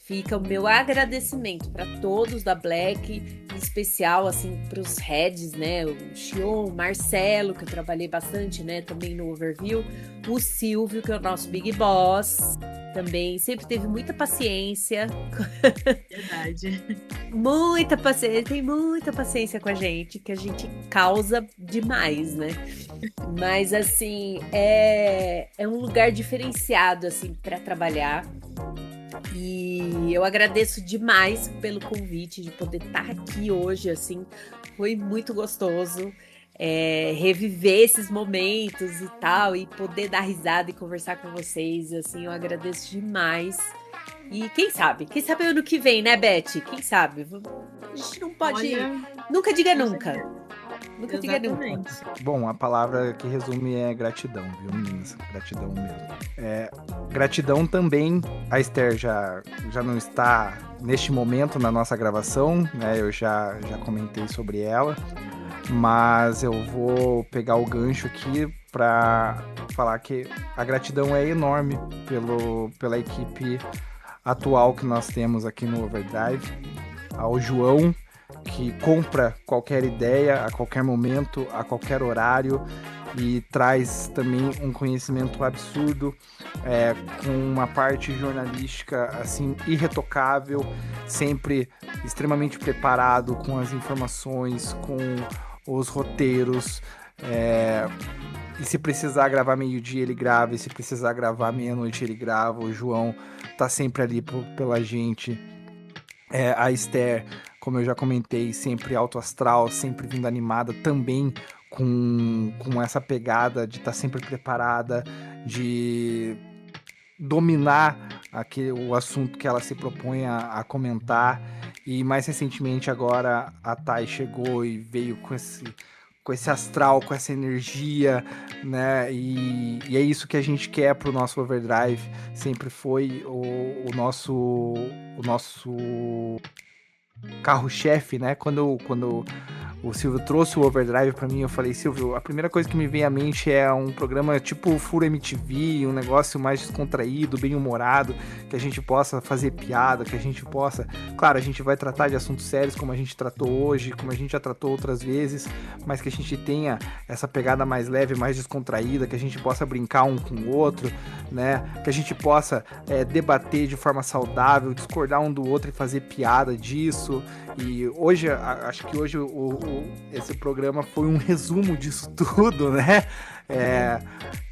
fica o meu agradecimento para todos da Black, em especial, assim, pros heads, né, o Xion, o Marcelo, que eu trabalhei bastante, né, também no Overview, o Silvio, que é o nosso Big Boss, também sempre teve muita paciência. Verdade. Muita paciência, tem muita paciência com a gente, que a gente causa demais, né? Mas, assim, é um lugar diferenciado, assim, para trabalhar. E eu agradeço demais pelo convite de poder estar aqui hoje, assim, foi muito gostoso. Reviver esses momentos e tal, e poder dar risada e conversar com vocês, assim, eu agradeço demais. E quem sabe ano que vem, né, Beth? Quem sabe? A gente não pode... Nunca diga nunca. Nunca diga nunca. Bom, a palavra que resume é gratidão, viu, meninas? Gratidão mesmo. Gratidão também, a Esther já não está neste momento na nossa gravação, né? Eu já comentei sobre ela. Mas eu vou pegar o gancho aqui para falar que a gratidão é enorme pela equipe atual que nós temos aqui no Overdrive, ao João, que compra qualquer ideia a qualquer momento, a qualquer horário, e traz também um conhecimento absurdo, com uma parte jornalística assim irretocável, sempre extremamente preparado com as informações, com os roteiros, e se precisar gravar meio-dia ele grava, e se precisar gravar meia-noite ele grava. O João tá sempre ali pela gente. A Esther, como eu já comentei, sempre alto astral, sempre vindo animada, também com essa pegada de estar sempre preparada, de dominar o assunto que ela se propõe a comentar. E mais recentemente agora a Thay chegou e veio com esse astral, com essa energia, né? E é isso que a gente quer pro nosso Overdrive. Sempre foi o nosso carro-chefe, né? Quando o Silvio trouxe o Overdrive pra mim, eu falei, Silvio, a primeira coisa que me vem à mente é um programa tipo Furo MTV, um negócio mais descontraído, bem humorado, que a gente possa fazer piada, que a gente possa... Claro, a gente vai tratar de assuntos sérios como a gente tratou hoje, como a gente já tratou outras vezes, mas que a gente tenha essa pegada mais leve, mais descontraída, que a gente possa brincar um com o outro, né? Que a gente possa debater de forma saudável, discordar um do outro e fazer piada disso. E hoje, acho que hoje esse programa foi um resumo disso tudo, né?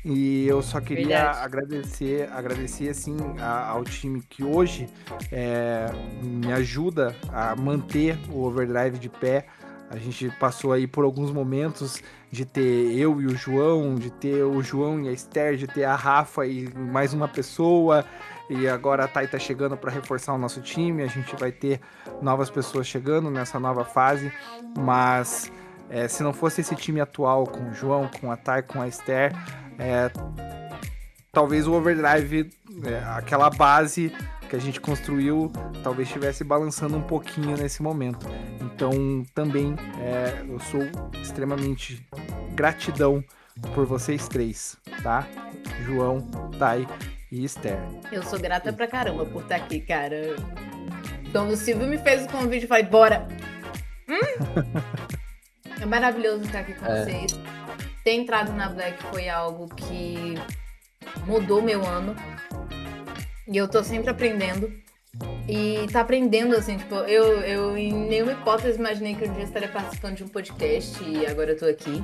E eu só queria agradecer assim, ao time que hoje me ajuda a manter o Overdrive de pé. A gente passou aí por alguns momentos de ter eu e o João, de ter o João e a Esther, de ter a Rafa e mais uma pessoa. E agora a Thay tá chegando para reforçar o nosso time. A gente vai ter novas pessoas chegando nessa nova fase. Mas se não fosse esse time atual com o João, com a Thay, com a Esther, talvez o Overdrive, aquela base que a gente construiu, talvez estivesse balançando um pouquinho nesse momento. Então também eu sou extremamente gratidão por vocês três, tá? João, Thay e Esther. Eu sou grata pra caramba por estar aqui, cara. Quando o Silvio me fez o convite, eu falei, bora! É maravilhoso estar aqui com vocês. Ter entrado na Black foi algo que mudou meu ano. E eu tô sempre aprendendo. E tá aprendendo, assim, tipo, eu em nenhuma hipótese imaginei que um dia estaria participando de um podcast e agora eu tô aqui.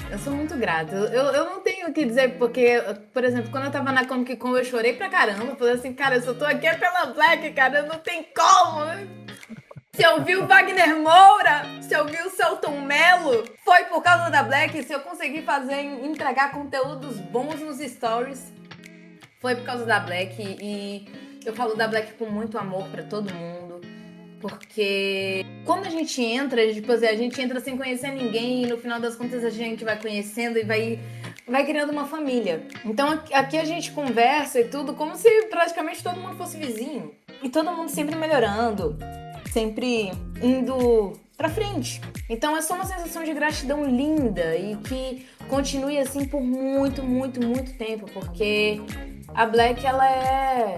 Eu sou muito grata. Eu não tenho o que dizer, porque, por exemplo, quando eu tava na Comic Con, eu chorei pra caramba. Falei assim, cara, eu só tô aqui pela Black, cara, não tem como. Se eu vi o Wagner Moura, se eu vi o Celton Mello, foi por causa da Black. Se eu consegui entregar conteúdos bons nos stories, foi por causa da Black. E eu falo da Black com muito amor pra todo mundo. Porque quando a gente entra, a gente entra sem conhecer ninguém e no final das contas a gente vai conhecendo e vai criando uma família. Então aqui a gente conversa e tudo como se praticamente todo mundo fosse vizinho. E todo mundo sempre melhorando, sempre indo pra frente. Então é só uma sensação de gratidão linda e que continue assim por muito, muito, muito tempo. Porque a Black, ela é...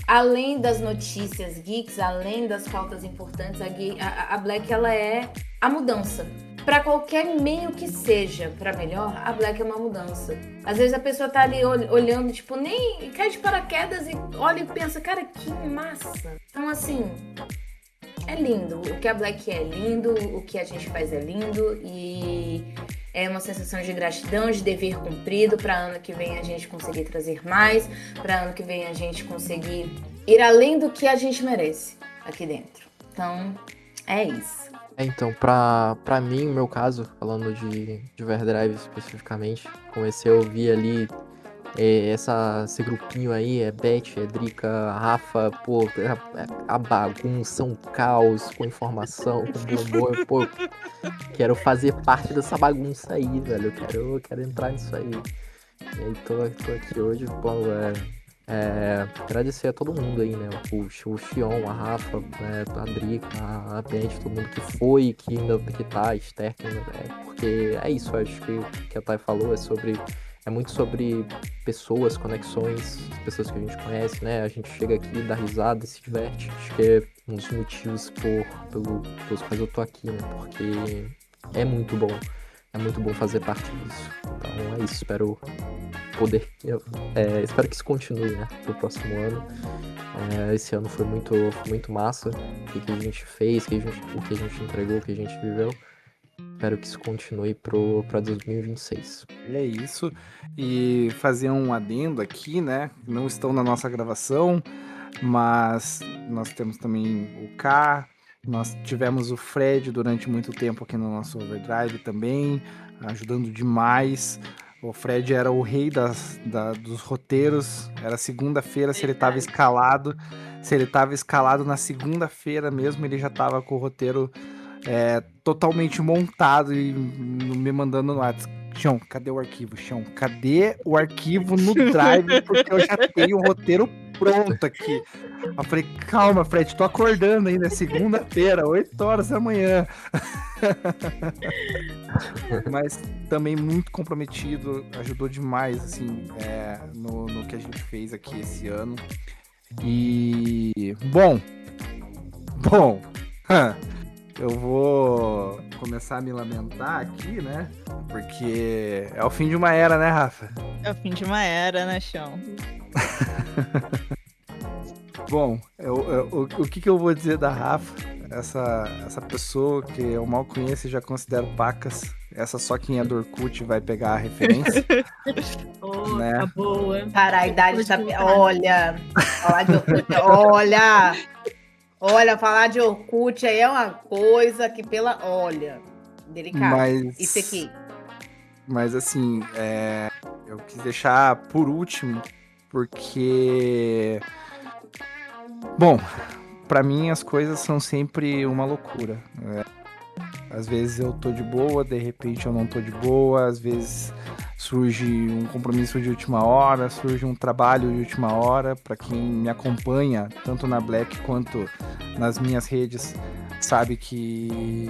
Além das notícias geeks, além das pautas importantes, a Black, ela é a mudança. Para qualquer meio que seja, para melhor, a Black é uma mudança. Às vezes a pessoa tá ali olhando, tipo, nem cai de paraquedas e olha e pensa, cara, que massa. Então, assim, é lindo. O que a Black é lindo, o que a gente faz é lindo e é uma sensação de gratidão, de dever cumprido, para ano que vem a gente conseguir trazer mais, para ano que vem a gente conseguir ir além do que a gente merece aqui dentro. Então, é isso. Então, pra mim, no meu caso, falando de Overdrive especificamente, comecei a ouvir ali esse grupinho aí, Beth, Drica, Rafa, pô, a bagunça, um caos, com informação, com bom humor, pô, quero fazer parte dessa bagunça aí, velho, eu quero entrar nisso aí. E aí tô aqui hoje, pô, agradecer a todo mundo aí, né, o Xion, a Rafa, a Drica, a Beth, todo mundo que foi, que ainda que tá, a Esther, porque é isso, acho que a Thay falou, é muito sobre pessoas, conexões, pessoas que a gente conhece, né? A gente chega aqui, dá risada e se diverte. Acho que é um dos motivos pelos quais eu tô aqui, né? Porque é muito bom fazer parte disso. Então é isso, espero que isso continue, né? Pro próximo ano. Esse ano foi muito massa. O que a gente fez, o que a gente entregou, o que a gente viveu. Espero que isso continue para 2026. É isso. E fazer um adendo aqui, né? Não estão na nossa gravação, mas nós temos também o K, nós tivemos o Fred durante muito tempo aqui no nosso Overdrive também, ajudando demais. O Fred era o rei dos roteiros. Era segunda-feira, se ele estava escalado. Se ele estava escalado na segunda-feira mesmo, ele já estava com o roteiro totalmente montado e me mandando no WhatsApp. Chão, cadê o arquivo? Chão, cadê o arquivo no Drive? Porque eu já tenho o roteiro pronto aqui. Eu falei, calma, Fred, tô acordando ainda, segunda-feira, 8 horas da manhã. Mas também muito comprometido, ajudou demais, assim, no que a gente fez aqui esse ano. E, bom, eu vou começar a me lamentar aqui, né? Porque é o fim de uma era, né, Rafa? É o fim de uma era, né, Chão? Bom, o que eu vou dizer da Rafa? essa pessoa que eu mal conheço e já considero pacas. Essa só quem é do Orkut vai pegar a referência. Né? Tá boa. Cara, a idade tá. Olha, falar de Orkut. Olha, falar de Orkut aí é uma coisa que Olha, delicado. Isso aqui. Mas assim, eu quis deixar por último, porque. Bom, pra mim as coisas são sempre uma loucura. Às vezes eu tô de boa, de repente eu não tô de boa, às vezes surge um compromisso de última hora, surge um trabalho de última hora. Pra quem me acompanha, tanto na Black quanto nas minhas redes, sabe que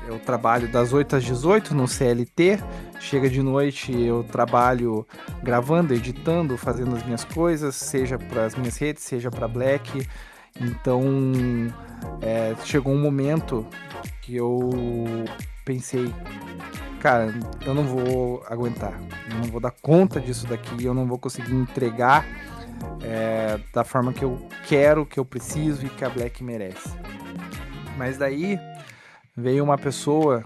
eu trabalho das 8 às 18 no CLT, chega de noite eu trabalho gravando, editando, fazendo as minhas coisas, seja para as minhas redes, seja para Black. Então chegou um momento que eu pensei, cara, eu não vou aguentar, eu não vou dar conta disso daqui, eu não vou conseguir entregar da forma que eu quero, que eu preciso e que a Black merece. Mas daí veio uma pessoa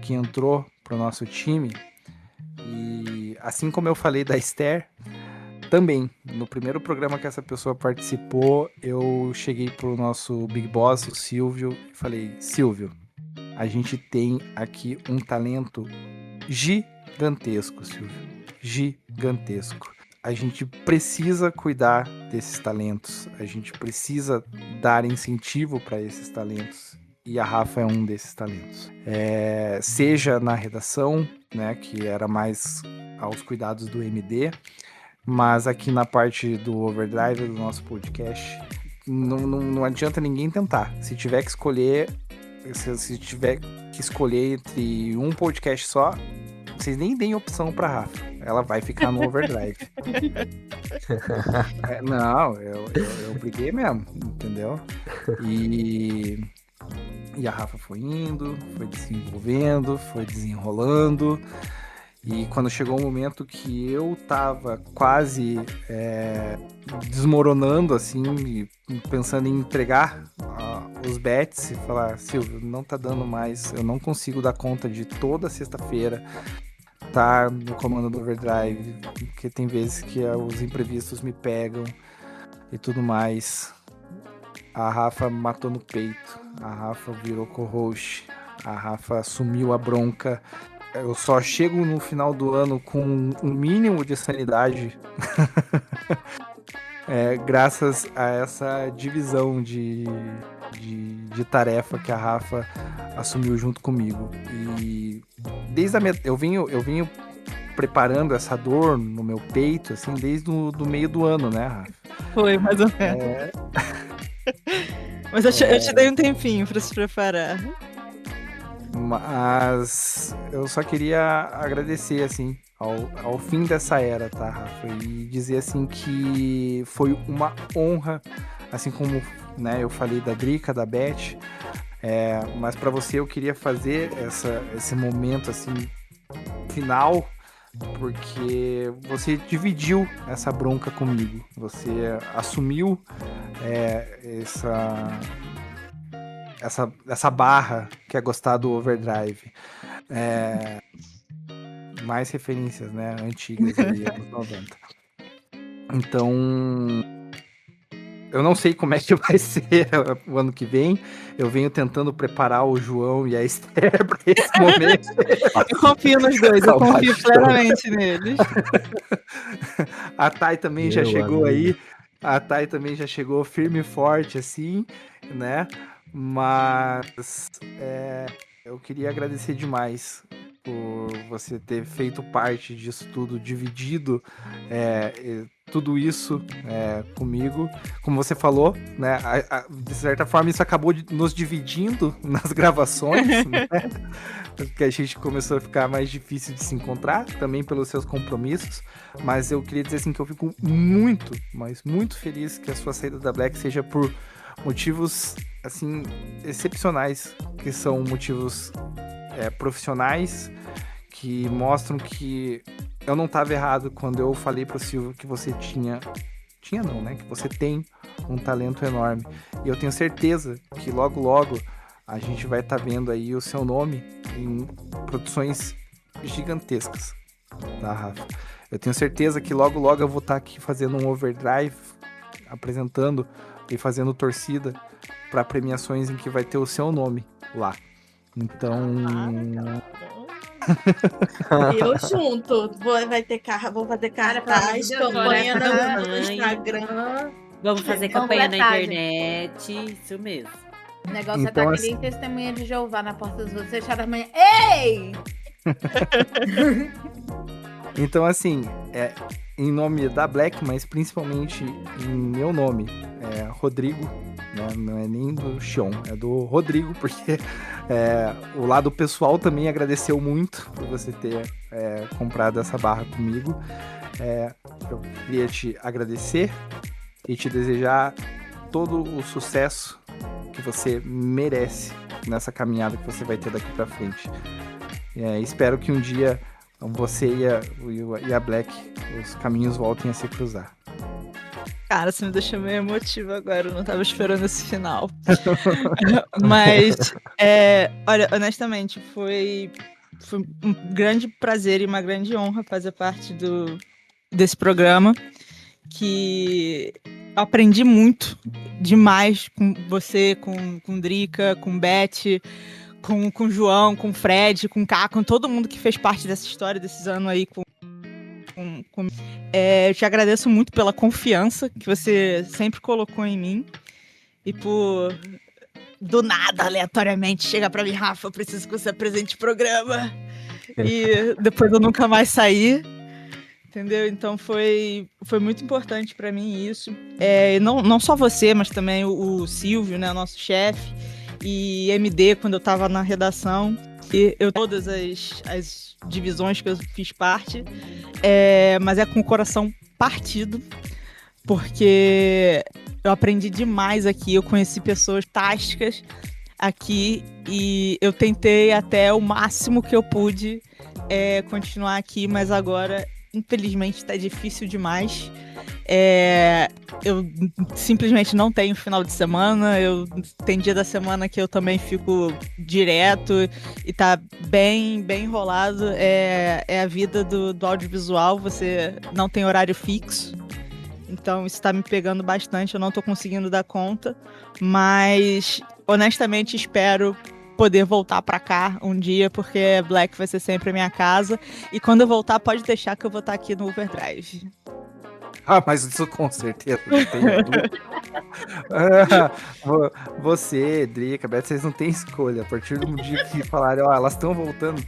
que entrou pro nosso time e, assim como eu falei da Esther, também, no primeiro programa que essa pessoa participou, eu cheguei pro nosso Big Boss, o Silvio, e falei, Silvio, a gente tem aqui um talento gigantesco, Silvio, gigantesco. A gente precisa cuidar desses talentos, a gente precisa dar incentivo para esses talentos. E a Rafa é um desses talentos. Seja na redação, né, que era mais aos cuidados do MD, mas aqui na parte do Overdrive do nosso podcast, não adianta ninguém tentar. Se tiver que escolher, entre um podcast só, vocês nem deem opção pra Rafa. Ela vai ficar no Overdrive. Não, eu briguei mesmo, entendeu? E a Rafa foi indo, foi desenvolvendo, foi desenrolando. E quando chegou o momento que eu tava quase desmoronando, assim, pensando em entregar os bets e falar, Silvio, não tá dando mais, eu não consigo dar conta de toda sexta-feira tá no comando do Overdrive, porque tem vezes que os imprevistos me pegam e tudo mais. A Rafa matou no peito, a Rafa virou co-host, a Rafa assumiu a bronca. Eu só chego no final do ano com um mínimo de sanidade graças a essa divisão de tarefa que a Rafa assumiu junto comigo. E desde eu venho preparando essa dor no meu peito, assim, desde do meio do ano, né, Rafa? Foi, mais ou menos. Mas eu te dei um tempinho pra se preparar. Mas eu só queria agradecer, assim, ao fim dessa era, tá, Rafa? E dizer, assim, que foi uma honra, assim como, né, eu falei da Drica, da Beth, mas para você eu queria fazer esse momento, assim, final, porque você dividiu essa bronca comigo, você assumiu essa barra que é gostar do Overdrive. Mais referências, né, antigas ali, anos 90. Então, eu não sei como é que vai ser o ano que vem. Eu venho tentando preparar o João e a Esther para esse momento. Eu confio nos dois, eu confio plenamente neles. A Thay também já chegou aí. A Thay também já chegou firme e forte, assim, né? Mas eu queria agradecer demais por você ter feito parte disso tudo, dividido tudo isso comigo. Como você falou, né, de certa forma isso acabou nos dividindo nas gravações, né? Porque a gente começou a ficar mais difícil de se encontrar, também pelos seus compromissos. Mas eu queria dizer assim que eu fico muito, mas muito feliz que a sua saída da Black seja por motivos assim excepcionais, que são motivos profissionais, que mostram que eu não estava errado quando eu falei pro Silvio que você que você tem um talento enorme. E eu tenho certeza que logo, logo a gente vai estar vendo aí o seu nome em produções gigantescas, tá, Rafa? Eu tenho certeza que logo, logo eu vou estar aqui fazendo um overdrive, apresentando e fazendo torcida para premiações em que vai ter o seu nome lá. Então... Eu junto. Vai ter vou fazer cartaz, campanha no Instagram. Vamos fazer campanha na internet. Isso mesmo. O negócio Então, é tá assim- aquele testemunha de Jeová na porta dos outros, 6 horas da manhã. Ei! Então, assim, em nome da Black, mas principalmente em meu nome, Rodrigo, né? Não é nem do Xion, é do Rodrigo, porque o lado pessoal também agradeceu muito por você ter comprado essa barra comigo. Eu queria te agradecer e te desejar todo o sucesso que você merece nessa caminhada que você vai ter daqui pra frente. Espero que um dia você e a Black, os caminhos voltem a se cruzar. Cara, você me deixou meio emotiva agora, eu não tava esperando esse final. Mas, olha, honestamente, foi um grande prazer e uma grande honra fazer parte desse programa, que eu aprendi muito, demais, com você, com Drica, com Beth, com o João, com o Fred, com o Cá, com todo mundo que fez parte dessa história, desses anos aí. Eu te agradeço muito pela confiança que você sempre colocou em mim e por, do nada, aleatoriamente, chegar pra mim, Rafa, eu preciso que você apresente o programa. E depois eu nunca mais saí. Entendeu? Então foi muito importante para mim isso. Não só você, mas também o Silvio, né, nosso chefe, e MD, quando eu estava na redação. E todas as divisões que eu fiz parte, mas com o coração partido, porque eu aprendi demais aqui, eu conheci pessoas fantásticas aqui e eu tentei até o máximo que eu pude continuar aqui, mas agora infelizmente tá difícil demais. Eu simplesmente não tenho final de semana. Tem dia da semana que eu também fico direto e tá bem enrolado. A vida do audiovisual, você não tem horário fixo. Então isso tá me pegando bastante, eu não tô conseguindo dar conta. Mas honestamente espero poder voltar pra cá um dia, porque Black vai ser sempre a minha casa. E quando eu voltar, pode deixar que eu vou estar aqui no Overdrive. Mas isso com certeza, não tenho dúvida. Você, Drica, Beto, vocês não têm escolha. A partir do dia que falarem, elas estão voltando,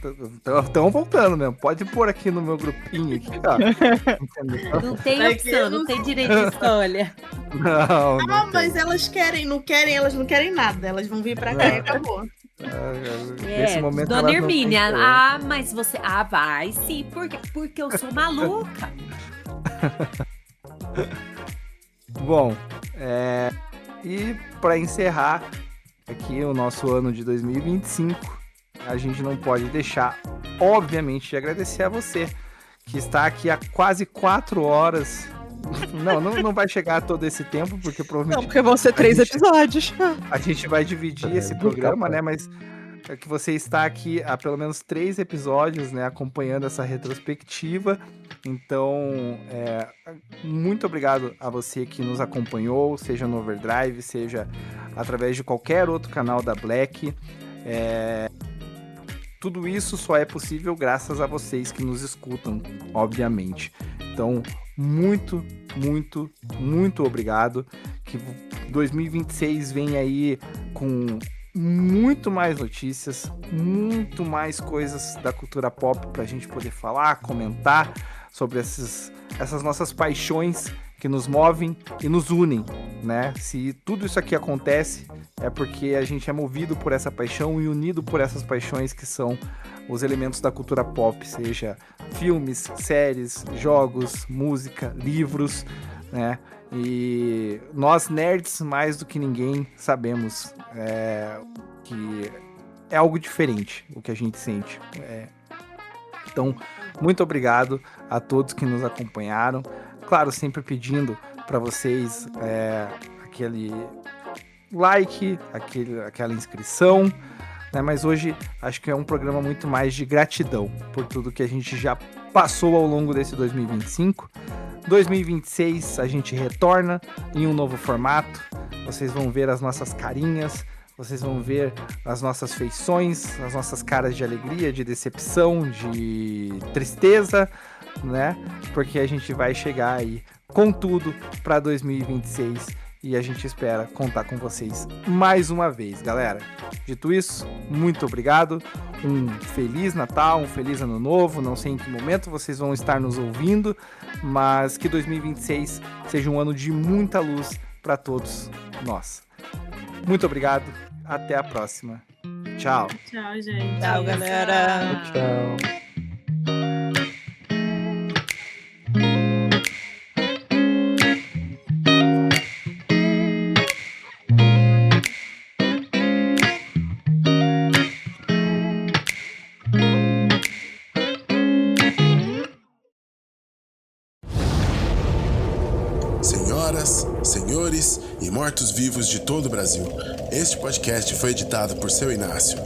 estão voltando mesmo. Pode pôr aqui no meu grupinho. Aqui, ó. Não tem opção, não tem direito de escolha. Não Mas elas querem, elas não querem nada. Elas vão vir pra cá e acabou. Nesse momento, Dona elas não têm Hermínia, escolha. mas você... vai sim, porque eu sou maluca. Bom, e para encerrar aqui o nosso ano de 2025, a gente não pode deixar, obviamente, de agradecer a você, que está aqui há quase 4 horas. Não vai chegar a todo esse tempo, porque provavelmente... Não, porque vão ser 3 episódios. A gente vai dividir esse programa, né? Mas é que você está aqui há pelo menos 3 episódios, né? Acompanhando essa retrospectiva. Então, muito obrigado a você que nos acompanhou, seja no Overdrive, seja através de qualquer outro canal da Black. Tudo isso só é possível graças a vocês que nos escutam, obviamente. Então, muito, muito, muito obrigado. Que 2026 vem aí com muito mais notícias, muito mais coisas da cultura pop pra gente poder falar, comentar sobre essas nossas paixões que nos movem e nos unem, né? Se tudo isso aqui acontece, é porque a gente é movido por essa paixão e unido por essas paixões que são os elementos da cultura pop, seja filmes, séries, jogos, música, livros, né? E nós, nerds, mais do que ninguém, sabemos que é algo diferente o que a gente sente. Então, muito obrigado a todos que nos acompanharam. Claro, sempre pedindo para vocês aquele like, aquela inscrição, né? Mas hoje acho que é um programa muito mais de gratidão por tudo que a gente já passou ao longo desse 2025. 2026 a gente retorna em um novo formato. Vocês vão ver as nossas carinhas, vocês vão ver as nossas feições, as nossas caras de alegria, de decepção, de tristeza, né? Porque a gente vai chegar aí com tudo para 2026 e a gente espera contar com vocês mais uma vez, galera. Dito isso, muito obrigado. Um feliz Natal, um feliz Ano Novo. Não sei em que momento vocês vão estar nos ouvindo, mas que 2026 seja um ano de muita luz para todos nós. Muito obrigado. Até a próxima. Tchau. Tchau, gente. Tchau, galera. Tchau. Senhoras, senhores e mortos-vivos de todo o Brasil, este podcast foi editado por Seu Inácio.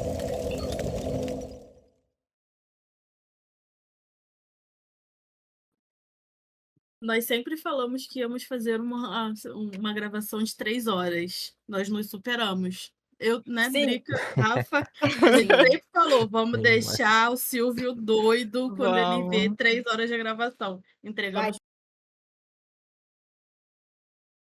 Nós sempre falamos que íamos fazer uma gravação de 3 horas. Nós nos superamos. Eu, né, Sim. Drica, Rafa, a gente sempre falou, vamos Sim, deixar o Silvio doido quando ele vê Vamos. 3 horas de gravação. Entregamos